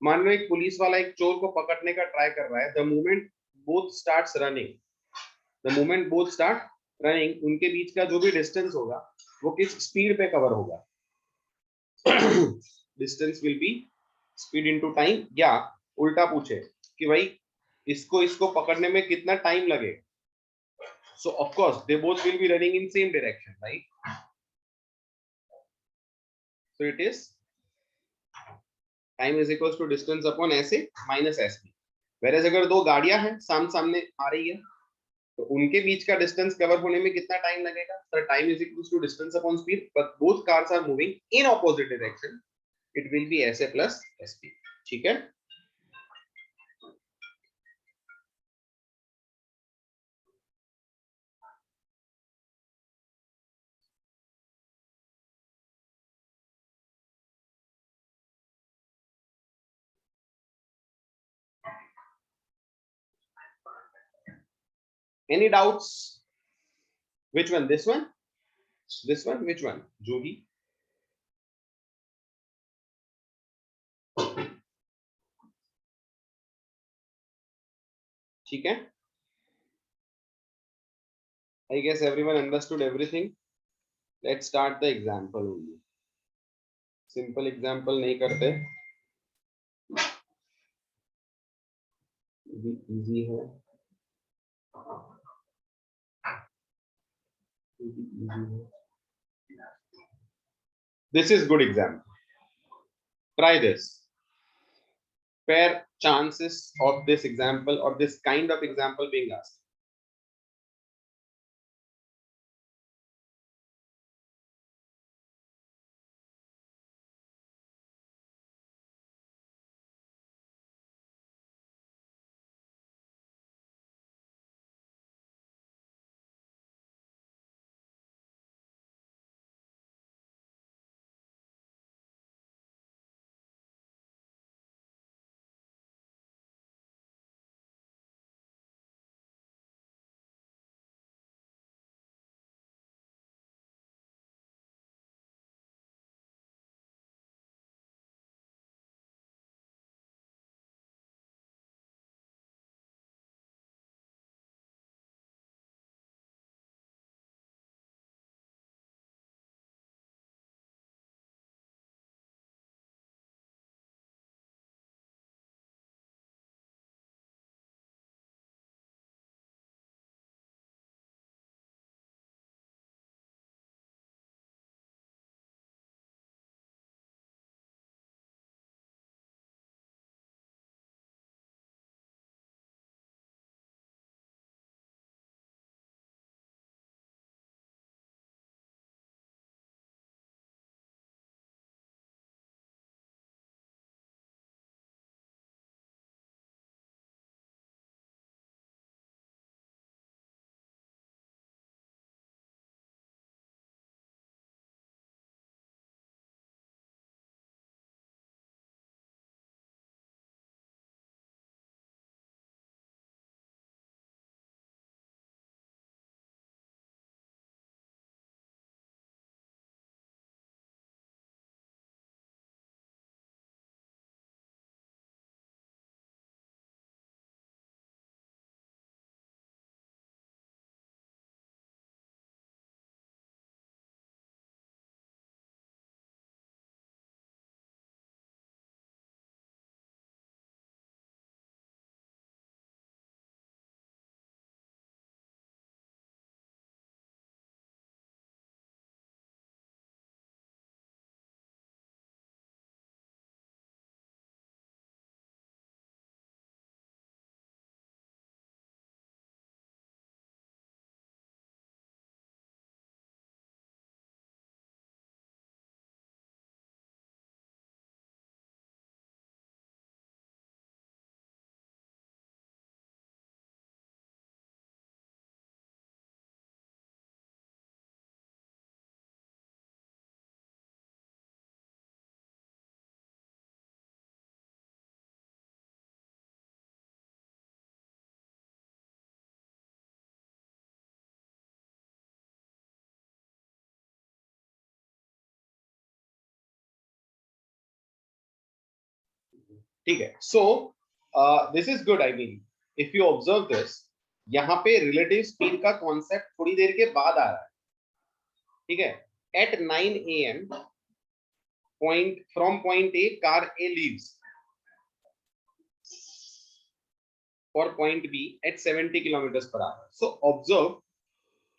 Speaker 1: मान लो एक पुलिस वाला एक चोर को पकड़ने का ट्राई कर रहा है. The moment both starts running, the moment both start running, उनके बीच का जो भी डिस्टेंस होगा वो किस स्पीड पे कवर होगा? Distance will be speed into time, या उल्टा पूछे कि भाई इसको इसको पकड़ने में कितना टाइम लगेगा, so of course they both will be running in same direction, right? So it is time is equals to distance upon S A minus S B. Whereas अगर दो गाड़ियां हैं सामने आ रही है तो उनके बीच का डिस्टेंस कवर होने में कितना टाइम लगेगा? Sir time is equals to distance upon speed, but both cars are moving in opposite direction, it will be S A plus SP. ठीक है, any doubts? Which one? This one? This one? Which one? Juhi? ठीक है, I guess everyone understood everything. Let's start the example only. Simple example नहीं करते, easy है, easy है. This is good example. Try this. Fair chances of this example or this kind of example being asked. ठीक है. सो this is good. I mean if you observe this, यहाँ पे relative speed का concept थोड़ी देर के बाद आ रहा है. ठीक है. At 9 AM point from point A, car A leaves for point B at 70 kilometers per hour. So observe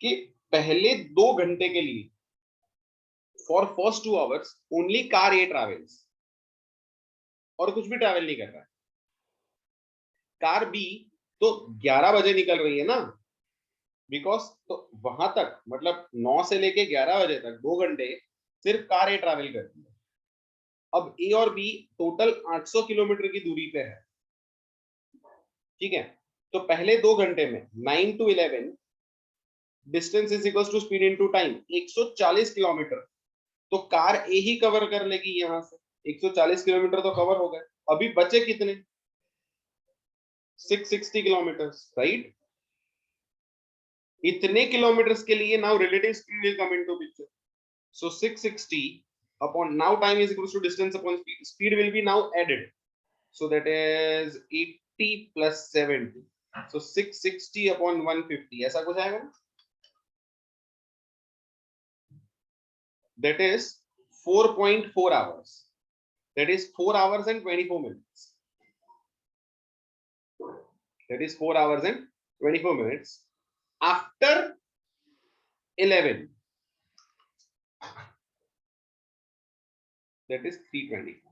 Speaker 1: कि पहले 2 घंटे के लिए for first 2 hours only car A travels, और कुछ भी ट्रैवल नहीं कर रहा है. कार बी तो 11 बजे निकल रही है ना, बिकॉज तो वहां तक मतलब 9 से लेके 11 बजे तक 2 घंटे सिर्फ कार ए ट्रैवल करती है. अब ए और बी टोटल 800 किलोमीटर की दूरी पे है. ठीक है. तो पहले 2 घंटे में 9 to 11 distance is equal to speed into time 140 kilometre. तो कार ए ही कवर कर लेगी यहां से. 140 किलोमीटर तो कवर हो गए. अभी बचे कितने? 660 किलोमीटर, राइट. इतने किलोमीटर्स के लिए now relative speed will come into picture. So 660 upon now time is equals to distance upon speed. Speed will be now added. So that is 80 plus 70. So 660 upon 150. ऐसा कुछ आएगा ना? That is 4.4 hours. That is 4 hours and 24 minutes. That is 4 hours and 24 minutes after 11. That is 320.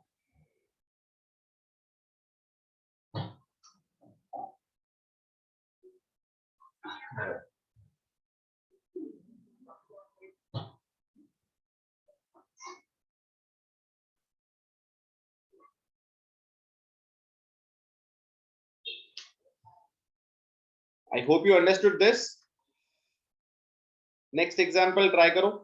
Speaker 1: I hope you understood this. Next example try करो.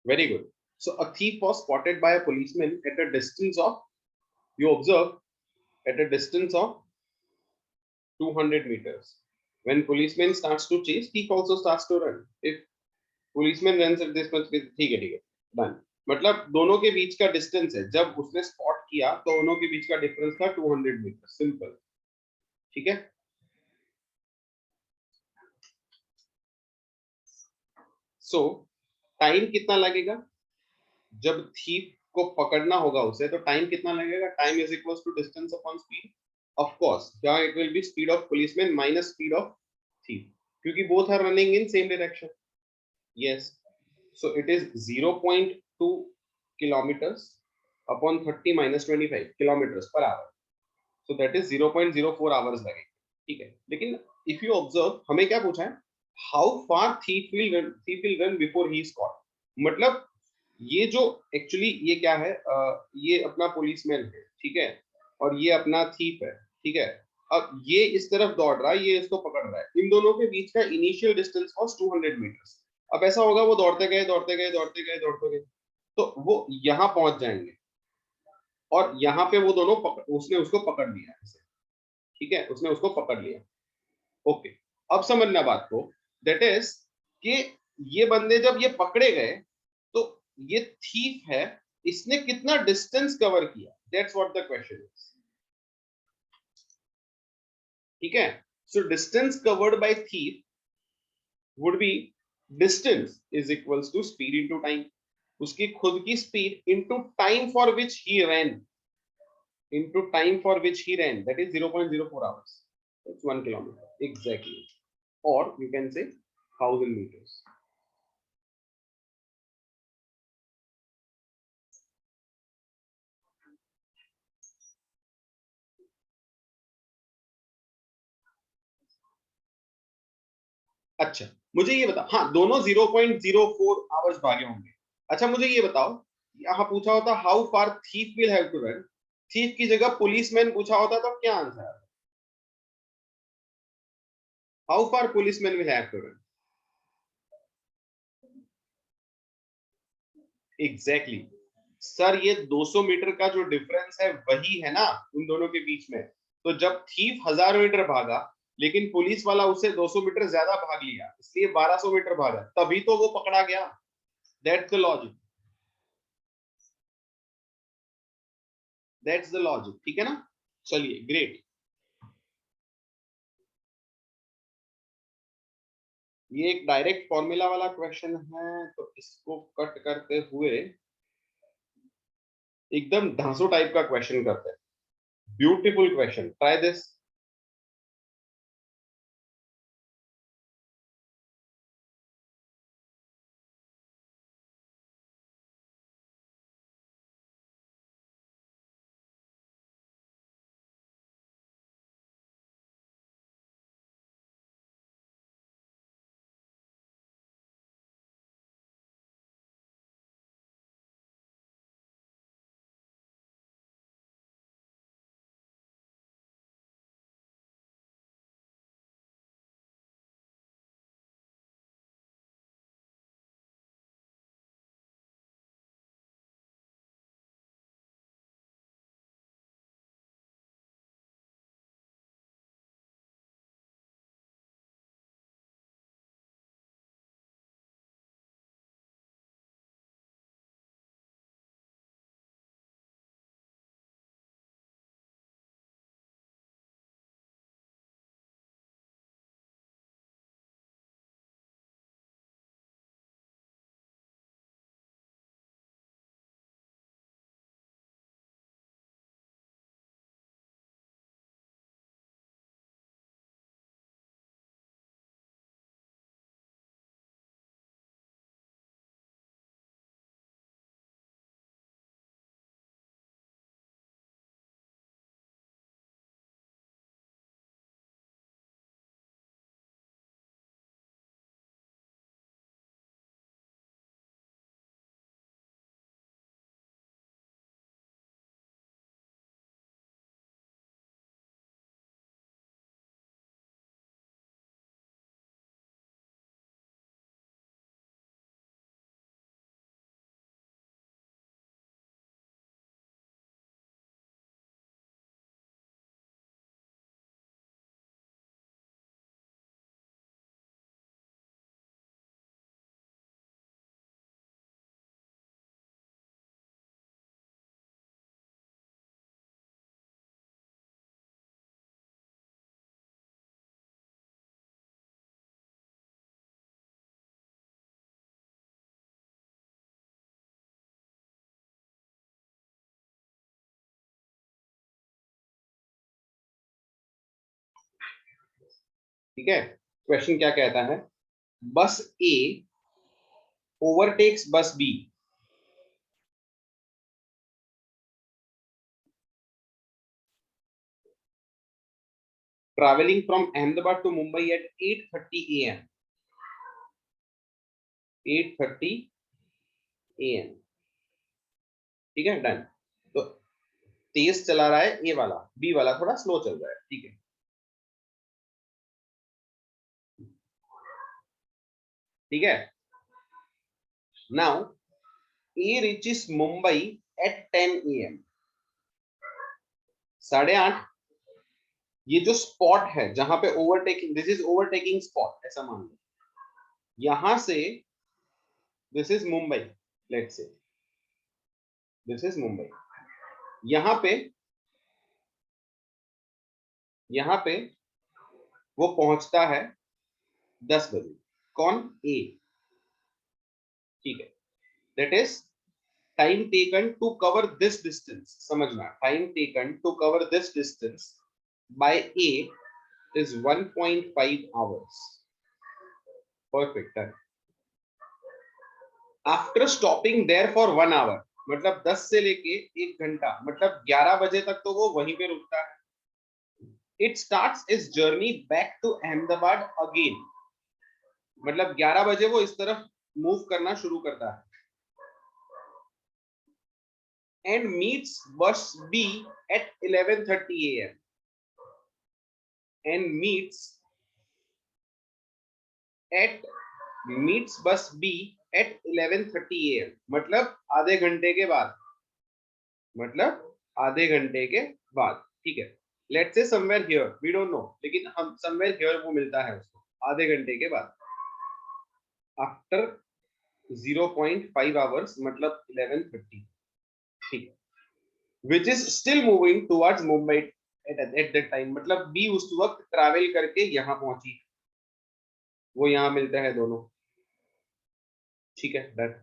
Speaker 1: Very good. So a thief was spotted by a policeman at a distance of, you observe, at a distance of 200 meters. When policeman starts to chase, thief also starts to run. If policeman runs at this much, ठीक है, done. मतलब दोनों के बीच का distance है. जब उसने spot किया तो दोनों के बीच का डिफरेंस था 200 मीटर. सिंपल. ठीक है. सो टाइम कितना लगेगा जब थीफ को पकड़ना होगा उसे, तो टाइम कितना लगेगा? Time is equal to distance upon speed. Of course क्या it will be speed of policeman minus speed of thief, क्योंकि both are running in same direction. Yes. So it is 0.2 kilometers upon 30 minus 25 kilometer per hour, so that is 0.04 hours लगेंगे, ठीक है। लेकिन if you observe, हमें क्या पूछा है, how far thief will run before he is caught, मतलब ये जो एक्चुअली ये क्या है, ये अपना पुलिसमैन है, ठीक है, और ये अपना थीफ है, ठीक है। अब ये इस तरफ दौड़ रहा है, ये इसको पकड़ रहा है, इन दोनों के बीच का इनिशियल डिस्टेंस वाज 200 मीटर्स। अब ऐसा होगा वो दौड़ते गए दौड़ते गए दौड़ते गए दौड़ते गए, तो वो यहाँ पहुंच जाएंगे और यहाँ पे वो दोनों उसने उसको पकड़ लिया, ठीक है, उसने उसको पकड़ लिया। ओके, अब समझना बात को, दैट इज कि ये बंदे जब ये पकड़े गए तो ये थीफ है, इसने कितना डिस्टेंस कवर किया, that's what the question is, ठीक है। So distance covered by thief would be distance is equals to speed into time, उसकी खुद की speed into time for which he ran, into time for which he ran, that is 0.04 hours, it's 1 kilometer exactly, or you can say 1000 meters। अच्छा, मुझे ये बता, हाँ दोनों 0.04 hours भागे होंगे। अच्छा मुझे ये बताओ, यहाँ पूछा होता how far thief will have to run, thief की जगह पुलिसमैन पूछा होता तो क्या आंसर है, how far policeman will have to run, exactly sir, ये 200 मीटर का जो डिफरेंस है वही है ना उन दोनों के बीच में। तो जब थीफ 1000 मीटर भागा, लेकिन पुलिस वाला उसे 200 मीटर ज्यादा भाग लिया, इसलिए 1200 मीटर भागा, तभी तो वो पकड़ा गया, that's the logic, that's the logic, ठीक है ना। चलिए ग्रेट, ये एक डायरेक्ट फॉर्मूला वाला क्वेश्चन है, तो इसको कट करते हुए एकदम धांसू टाइप का क्वेश्चन करते हैं, ब्यूटीफुल क्वेश्चन, ट्राई दिस। ठीक है, क्वेश्चन क्या कहता है, बस ए ओवरटेक्स बस B traveling from Ahmedabad to Mumbai at 8:30 a.m. 8:30 a.m. ठीक है, डन। तो तेज चला रहा है ए वाला, बी वाला थोड़ा स्लो चल रहा है, ठीक है। ठीक है, नाउ ए रीचेस मुंबई एट 10 a.m. 8:30। ये जो स्पॉट है जहां पे overtaking, this is overtaking spot, ऐसा मान लो। यहां से this is Mumbai, let's say this is Mumbai. यहां पे वो पहुंचता है 10 बजे। कौन? ए, ठीक है। That is time taken to cover this distance, समझना, time taken to cover this distance by A is 1.5 hours। Perfect. After stopping there for 1 hour, मतलब 10 से लेके 1 घंटा, मतलब 11 बजे तक तो वो वहीं पे रुकता है। It starts its journey back to Ahmedabad again, मतलब 11 बजे वो इस तरफ मूव करना शुरू करता है। And meets bus B at 11:30 a.m. And meets bus B at 11:30 a.m. मतलब आधे घंटे के बाद, ठीक है। Let's say somewhere here, we don't know, लेकिन हम समवेयर हियर वो मिलता है उसको आधे घंटे के बाद, आफ्टर 0.5 hours, मतलब 11:30, ठीक है। Which is still moving towards Mumbai at that time, मतलब बी उस वक्त ट्रैवल करके यहाँ पहुंची, वो यहाँ मिलते हैं दोनों, ठीक है, done.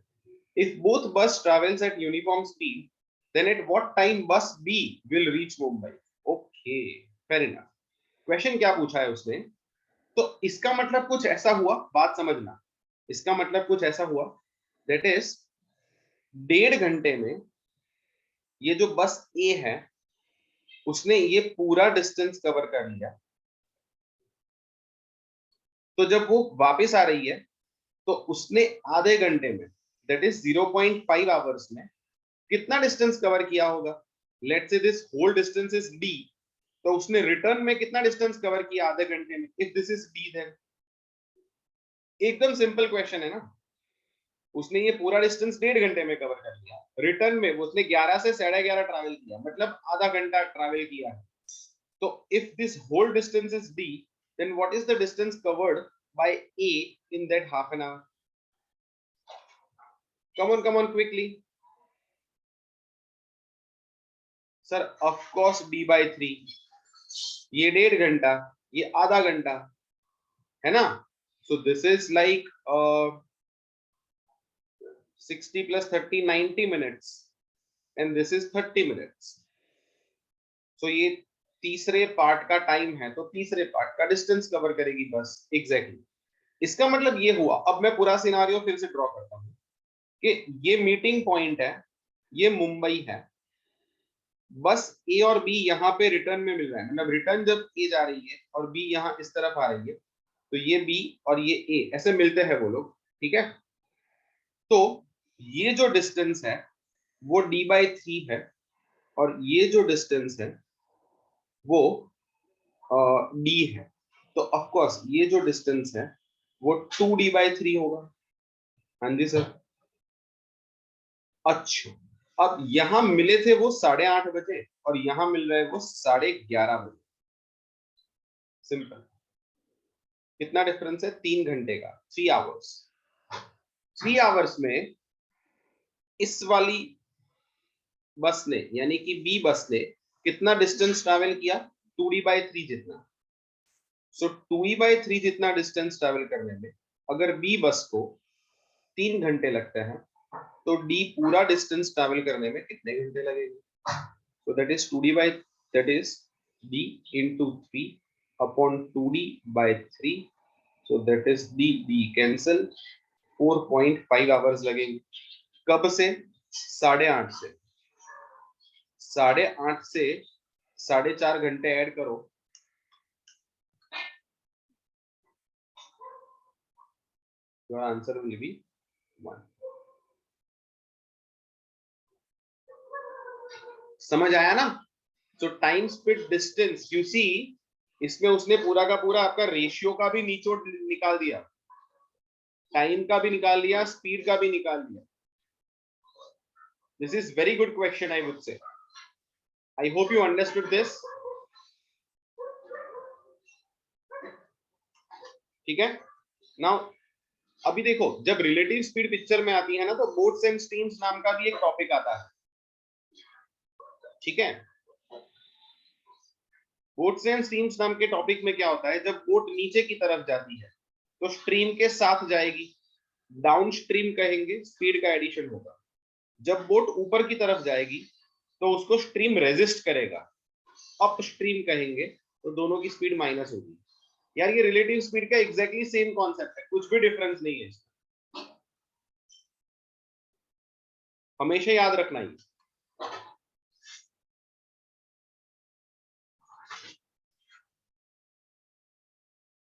Speaker 1: If both bus travels at uniform speed, then at what time bus B will reach Mumbai? Okay, fair enough. Question क्या पूछा है उसने? तो इसका मतलब कुछ ऐसा हुआ, बात समझना, इसका मतलब कुछ ऐसा हुआ, that is 1.5 घंटे में ये जो बस A है उसने ये पूरा डिस्टेंस कवर कर लिया। तो जब वो वापस आ रही है तो उसने आधे घंटे में, that is 0.5 hours में कितना डिस्टेंस कवर किया होगा? Let's say this whole distance is D, तो उसने रिटर्न में कितना डिस्टेंस कवर किया आधे घंटे में? If this is D, then एकदम सिंपल क्वेश्चन है ना। उसने ये पूरा डिस्टेंस 1.5 घंटे में कवर कर लिया, रिटर्न में उसने 11 से 11:30 ट्रैवल किया, मतलब आधा घंटा ट्रैवल किया है। तो if this whole distance is D, then what is the distance covered by A in that half an hour? Come on quickly sir, of course b by 3। ये 1.5 घंटा, ये आधा घंटा है ना। सो this is like 60 plus 30 90 minutes and this is 30 minutes। सो ये तीसरे part का टाइम है, तो तीसरे पार्ट का डिस्टेंस कवर करेगी बस, एग्जैक्टली। इसका मतलब ये हुआ, अब मैं पूरा सिनारियो फिर से ड्रॉ करता हूँ कि ये मीटिंग पॉइंट है, ये मुंबई है, बस ए और बी यहाँ पे रिटर्न में मिल रहा है, मतलब रिटर्न जब ए जा रही है और बी यहाँ इस तरफ आ रही है, तो ये बी और ये ए ऐसे मिलते हैं वो लोग, ठीक है। तो ये जो डिस्टेंस है वो d by 3 है, और ये जो डिस्टेंस है वो d है। तो ऑफ कोर्स ये जो डिस्टेंस है वो 2d by 3 होगा। हाँ जी सर। अच्छा, अब यहां मिले थे वो 8:30 बजे और यहां मिल रहे वो 11:30 बजे। सिंपल। कितना डिफरेंस है? 3 घंटे का, 3 आवर्स। 3 आवर्स में इस वाली बस ने, यानी कि बी बस ने कितना डिस्टेंस ट्रैवल किया? 2d by 3 जितना। सो 2e by 3 जितना डिस्टेंस ट्रैवल करने में अगर बी बस को 3 घंटे लगते हैं, तो डी पूरा डिस्टेंस ट्रैवल करने में कितने घंटे लगेंगे? सो that is 2d by, that is d into 3 upon 2d by 3। So that is d cancel, 4.5 hours लगेंगे। कब से? 8:30 से। 8:30 से 4.5 घंटे ऐड करो, योर आंसर विल बी 1. समझ आया ना? So time speed distance, you see, इसमें उसने पूरा का पूरा आपका रेशियो का भी निचोड़ निकाल दिया, टाइम का भी निकाल लिया, स्पीड का भी निकाल लिया. This is very good question, I would say. I hope you understood this. ठीक है. नाउ अभी देखो, जब रिलेटिव स्पीड पिक्चर में आती है ना, तो बोट्स एंड स्ट्रीम्स नाम का भी एक टॉपिक आता है. ठीक है. बोट्स एंड स्ट्रीम्स नाम के टॉपिक में क्या होता है, जब बोट नीचे की तरफ जाती है तो स्ट्रीम के साथ जाएगी, डाउन स्ट्रीम कहेंगे, स्पीड का एडिशन होगा. जब बोट ऊपर की तरफ जाएगी तो उसको स्ट्रीम रेजिस्ट करेगा, अप स्ट्रीम कहेंगे, तो दोनों की स्पीड माइनस होगी. यार ये रिलेटिव स्पीड का एग्जैक्टली सेम कॉन्सेप्ट है, कुछ भी डिफरेंस नहीं है. हमेशा याद रखना ही.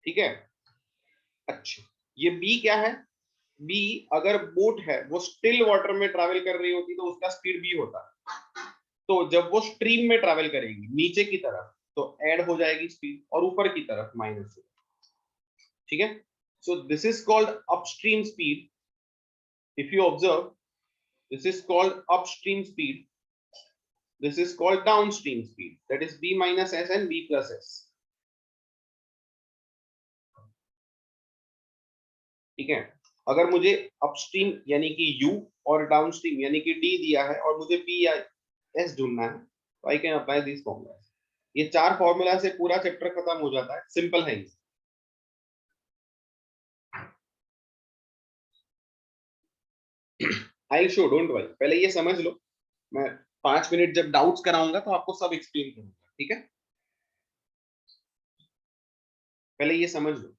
Speaker 1: ठीक है. अच्छा, ये बी क्या है? बी, अगर बोट है वो स्टिल वाटर में ट्रैवल कर रही होती तो उसका स्पीड बी होता. तो जब वो स्ट्रीम में ट्रैवल करेगी नीचे की तरफ तो ऐड हो जाएगी स्पीड, और ऊपर की तरफ माइनस. ठीक है. सो this is called upstream speed. If you observe, this is called upstream speed, this is called downstream speed, that is b minus s and b plus s. ठीक है. अगर मुझे अपस्ट्रीम यानी कि u और डाउनस्ट्रीम यानी कि d दिया है और मुझे p या s ढूंढना है, तो I can apply this formula. ये 4 फॉर्मूला से पूरा चैप्टर खत्म हो जाता है. सिंपल है ये. आई शो, डोंट वरी, पहले ये समझ लो. मैं 5 मिनट जब डाउट्स कराऊंगा तो आपको सब एक्सप्लेन करूंगा. ठीक है. पहले ये समझ लो.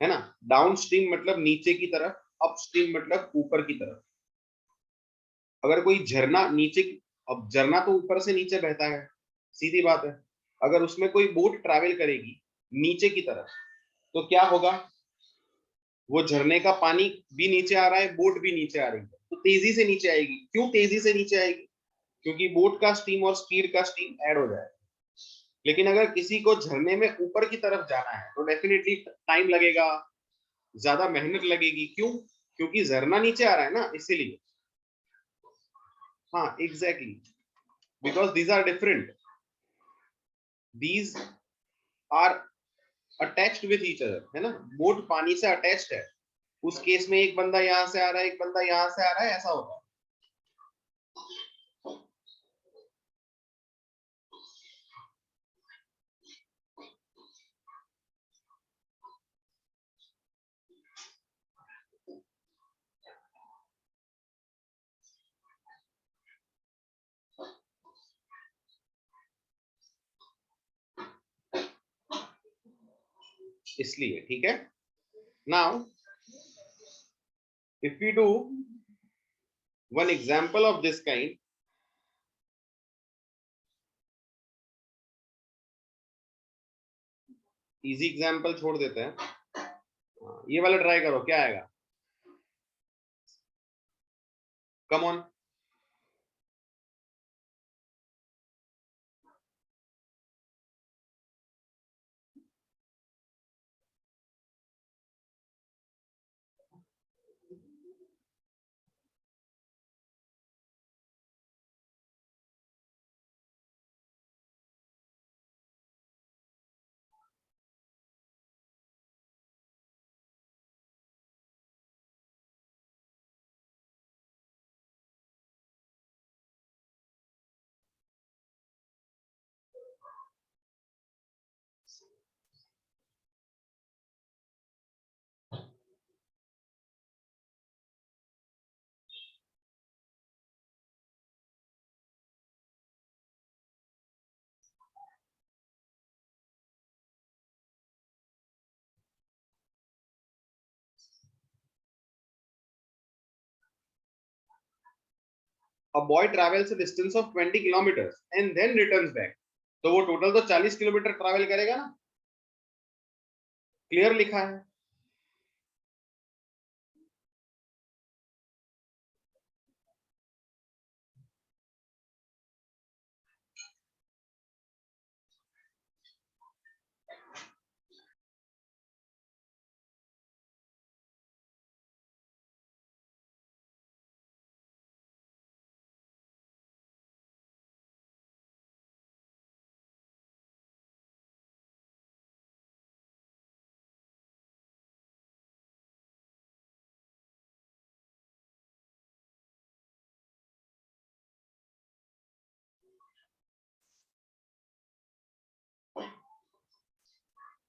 Speaker 1: है ना? डाउन स्ट्रीम मतलब नीचे की तरफ, अप स्ट्रीम मतलब ऊपर की तरफ. अगर कोई झरना नीचे, अब झरना तो ऊपर से नीचे बहता है, सीधी बात है. अगर उसमें कोई बोट ट्रैवल करेगी नीचे की तरफ तो क्या होगा, वो झरने का पानी भी नीचे आ रहा है, बोट भी नीचे आ रही है, तो तेजी से नीचे आएगी. क्यों तेजी से नीचे आएगी? क्योंकि बोट का स्टीम और स्पीड का स्टीम ऐड हो जाएगा. लेकिन अगर किसी को झरने में ऊपर की तरफ जाना है तो डेफिनेटली टाइम लगेगा, ज्यादा मेहनत लगेगी. क्यों? क्योंकि झरना नीचे आ रहा है ना, इसीलिए. हाँ exactly, because these are different, these are attached with each other. है ना? बोट पानी से अटैच्ड है. उस केस में एक बंदा यहां से आ रहा है, एक बंदा यहां से आ रहा है, ऐसा होता है. इसलिए. ठीक है. Now if we do one example of this kind, easy example छोड़ देते हैं. ये वाला ट्राई करो, क्या आएगा? Come on. A boy travels a distance of 20 kilometers and then returns back. तो वो टोटल तो 40 किलोमीटर ट्रैवल करेगा ना, क्लियर लिखा है।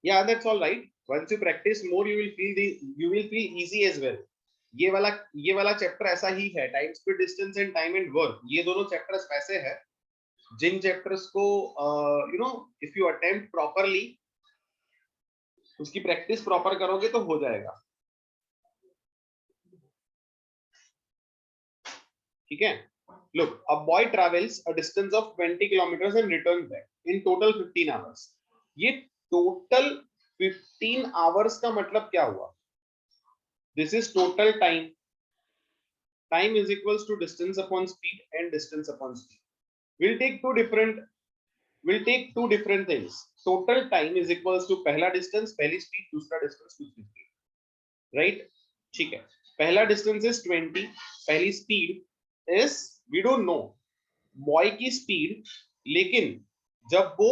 Speaker 1: Yeah, that's all right. Once you practice more, you will feel easy as well. ये वाला chapter ऐसा ही है, time speed distance and time and work. ये दोनों चैप्टर्स वैसे हैं जिन चैप्टर्स को इफ यू अटेम्प्ट प्रॉपरली, उसकी प्रैक्टिस प्रॉपर करोगे तो हो जाएगा। ठीक है, look, a boy travels a distance of 20 kilometers and returns back in total 15 hours. ये total 15 hours का मतलब क्या हुआ? This is total time. Time is equals to distance upon speed and distance upon speed. We'll take two different things. Total time is equals to पहला distance, पहली speed, दूसरा distance, दूसरी speed. Right? ठीक है, पहला distance is 20, पहली speed is we don't know boy की speed, लेकिन जब वो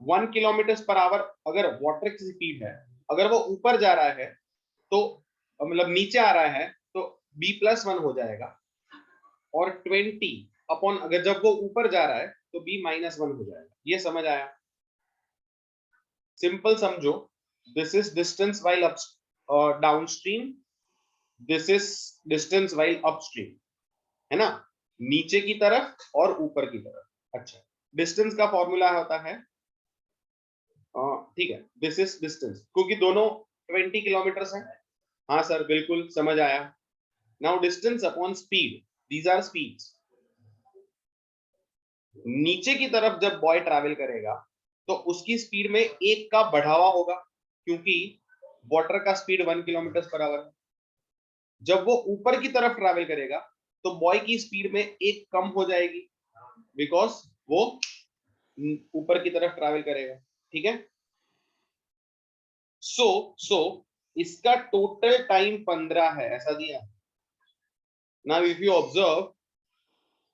Speaker 1: 1 किलोमीटर पर आवर अगर वाटर की स्पीड है, अगर वो ऊपर जा रहा है तो मतलब नीचे आ रहा है तो b+1 हो जाएगा, और 20 अपॉन अगर जब वो ऊपर जा रहा है तो b-1 हो जाएगा। ये समझ आया? सिंपल समझो, this is distance while up downstream, this is distance while upstream, है ना, नीचे की तरफ और ऊपर की तरफ। अच्छा, डिस्टेंस का फॉर्मूला होता है, ठीक है, दिस इज डिस्टेंस, क्योंकि दोनों 20 किलोमीटर हैं। हाँ सर, बिल्कुल समझ आया। Now distance upon speed, these are speeds. नीचे की तरफ जब बॉय ट्रैवल करेगा तो उसकी स्पीड में 1 का बढ़ावा होगा, क्योंकि वाटर का स्पीड 1 किलोमीटर पर आवर है। जब वो ऊपर की तरफ ट्रैवल करेगा तो बॉय की स्पीड में 1 कम हो जाएगी, बिकॉज वो ऊपर की तरफ ट्रैवल करेगा। ठीक है, सो इसका टोटल टाइम 15 है, ऐसा दिया। Now if you observe,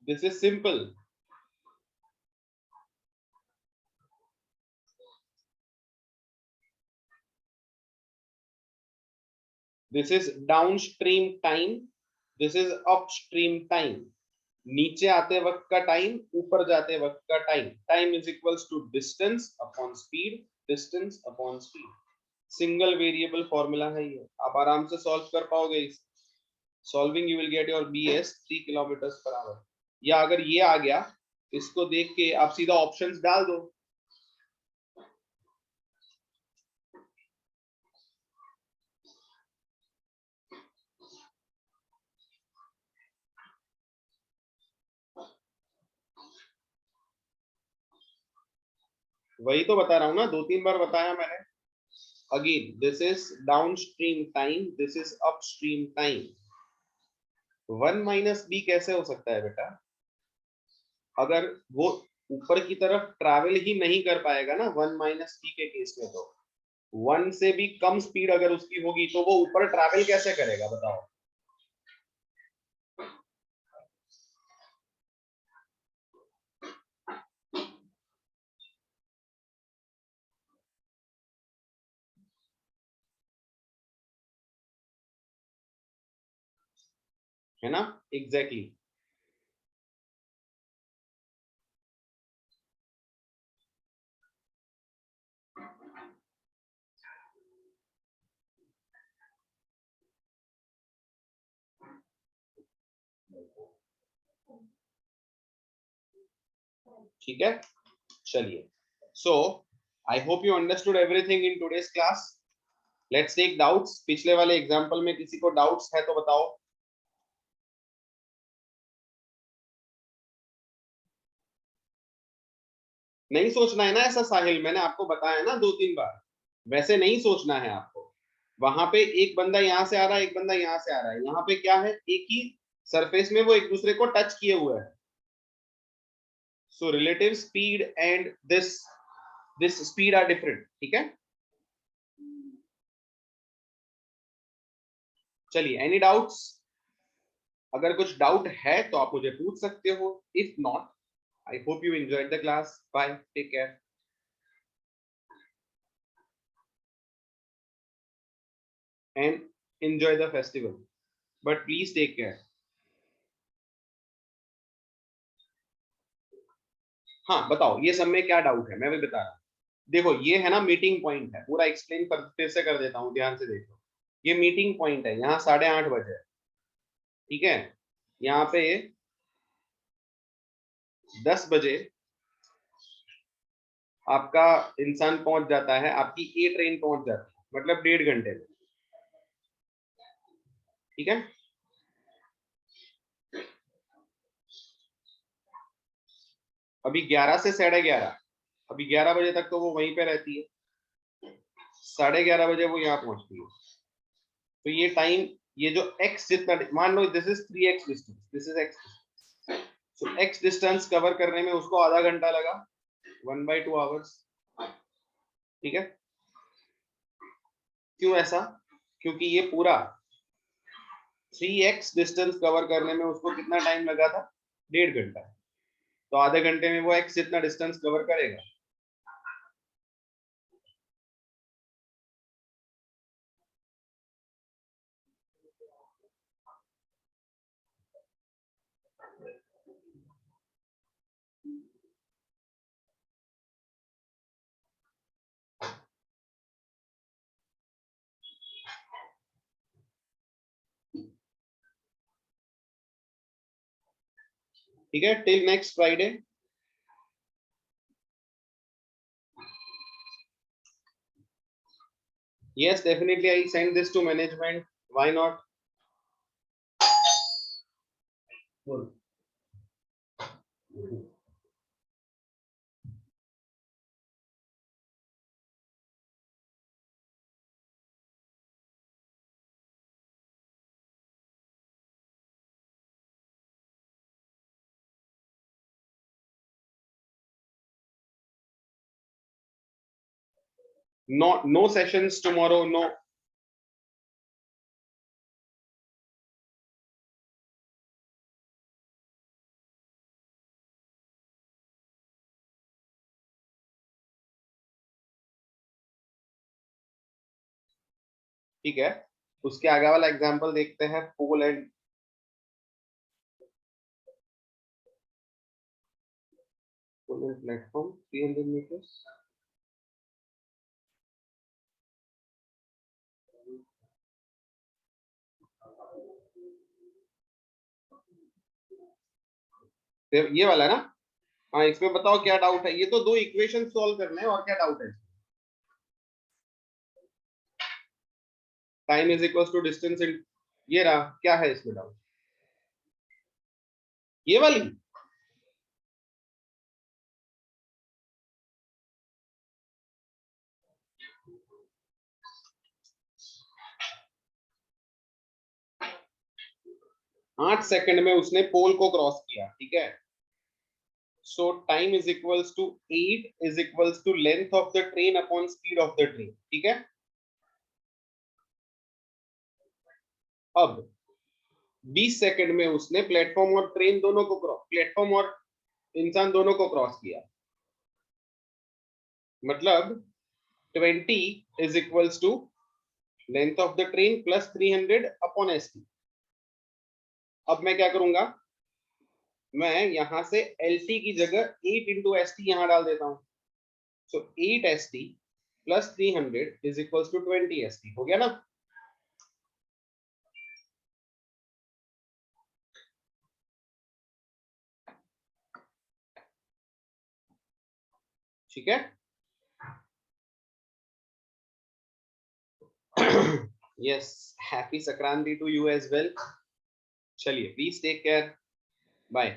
Speaker 1: this is simple. This is downstream time, this is upstream time. नीचे आते वक्त का टाइम, ऊपर जाते वक्त का time. Time is equals to distance upon speed, distance upon speed. Single variable formula है ये, आप आराम से सॉल्व कर पाओगे इस solving, you will get your bs 3 kilometre per hour. या अगर ये आ गया, इसको देख के आप सीधा ऑप्शंस डाल दो। वही तो बता रहा हूं ना, 2-3 बार बताया मैंने। Again, this is downstream time, this is upstream time. 1 minus B कैसे हो सकता है बेटा? अगर वो ऊपर की तरफ ट्रैवल ही नहीं कर पाएगा ना 1 माइनस बी के केस में, तो 1 से भी कम स्पीड अगर उसकी होगी तो वो ऊपर ट्रैवल कैसे करेगा बताओ? है ना, एग्जैक्टली exactly. ठीक है, चलिए। So I hope you understood everything in today's class. Let's take doubts. पिछले वाले एग्जांपल में किसी को डाउट्स है तो बताओ। नहीं सोचना है ना ऐसा साहिल, मैंने आपको बताया ना 2-3 बार, वैसे नहीं सोचना है आपको। वहां पे एक बंदा यहाँ से आ रहा है, एक बंदा यहाँ से आ रहा है, यहाँ पे क्या है, एक ही सरफेस में वो एक दूसरे को टच किए हुए हैं। So relative speed and this speed are different, ठीक है। चलिए, एनी डाउट्स? अगर कुछ डाउट है तो आप मुझे पूछ सकते हो, if not I hope you enjoyed the class, bye, take care and enjoy the festival, but please take care. हाँ बताओ, ये सब में क्या डाउट है, मैं भी बता रहा हूँ। देखो ये है ना मीटिंग पॉइंट है, पूरा एक्सप्लेन फिर से कर देता हूँ, ध्यान से देखो। ये मीटिंग पॉइंट है, यहाँ 8:30 बजे है, ठीक है। यहाँ पे 10 बजे आपका इंसान पहुंच जाता है, आपकी ए ट्रेन पहुंच जाती है, मतलब 1.5 घंटे में, ठीक है। अभी 11 से 11:30, अभी 11 बजे तक तो वो वहीं पे रहती है, 11:30 बजे वो यहाँ पहुंचती है। तो ये टाइम, ये जो x जितना, मान लो this is 3x distance, this is x, so x distance cover करने में उसको आधा घंटा लगा, 1/2 आवर्स, ठीक है। क्यों ऐसा? क्योंकि ये पूरा 3x डिस्टेंस कवर करने में उसको कितना टाइम लगा था, 1.5 घंटा। तो आधे घंटे में वो x जितना डिस्टेंस कवर करेगा। ठीक है, till next Friday. Yes, definitely I send this to management. Why not? Cool. No sessions tomorrow, no. ठीक है, उसके आगे वाला एग्जांपल देखते हैं, पोलैंड। Poland platform 300 metres. ये वाला है ना? हाँ, इसमें बताओ क्या डाउट है, ये तो 2 इक्वेशन सॉल्व करने हैं, और क्या डाउट है? Time is equals to distance in, ये रहा, क्या है इसमें डाउट? ये वाली? 8 सेकंड में उसने पोल को क्रॉस किया, ठीक है। So time is equals to 8 is equals to length of the train upon speed of the train, ठीक है। अब 20 सेकंड में उसने प्लेटफॉर्म और ट्रेन दोनों को प्लेटफॉर्म और इंसान दोनों को क्रॉस किया, मतलब 20 is equals to length of the train plus 300 upon st। अब मैं क्या करूंगा, मैं यहां से lt की जगह 8 into st यहां डाल देता हूं। सो 8 st plus 300 is equals to 20 st, हो गया ना? ठीक है। yes, happy Sankranti to you as well। चलिए, प्लीज टेक केयर, बाय।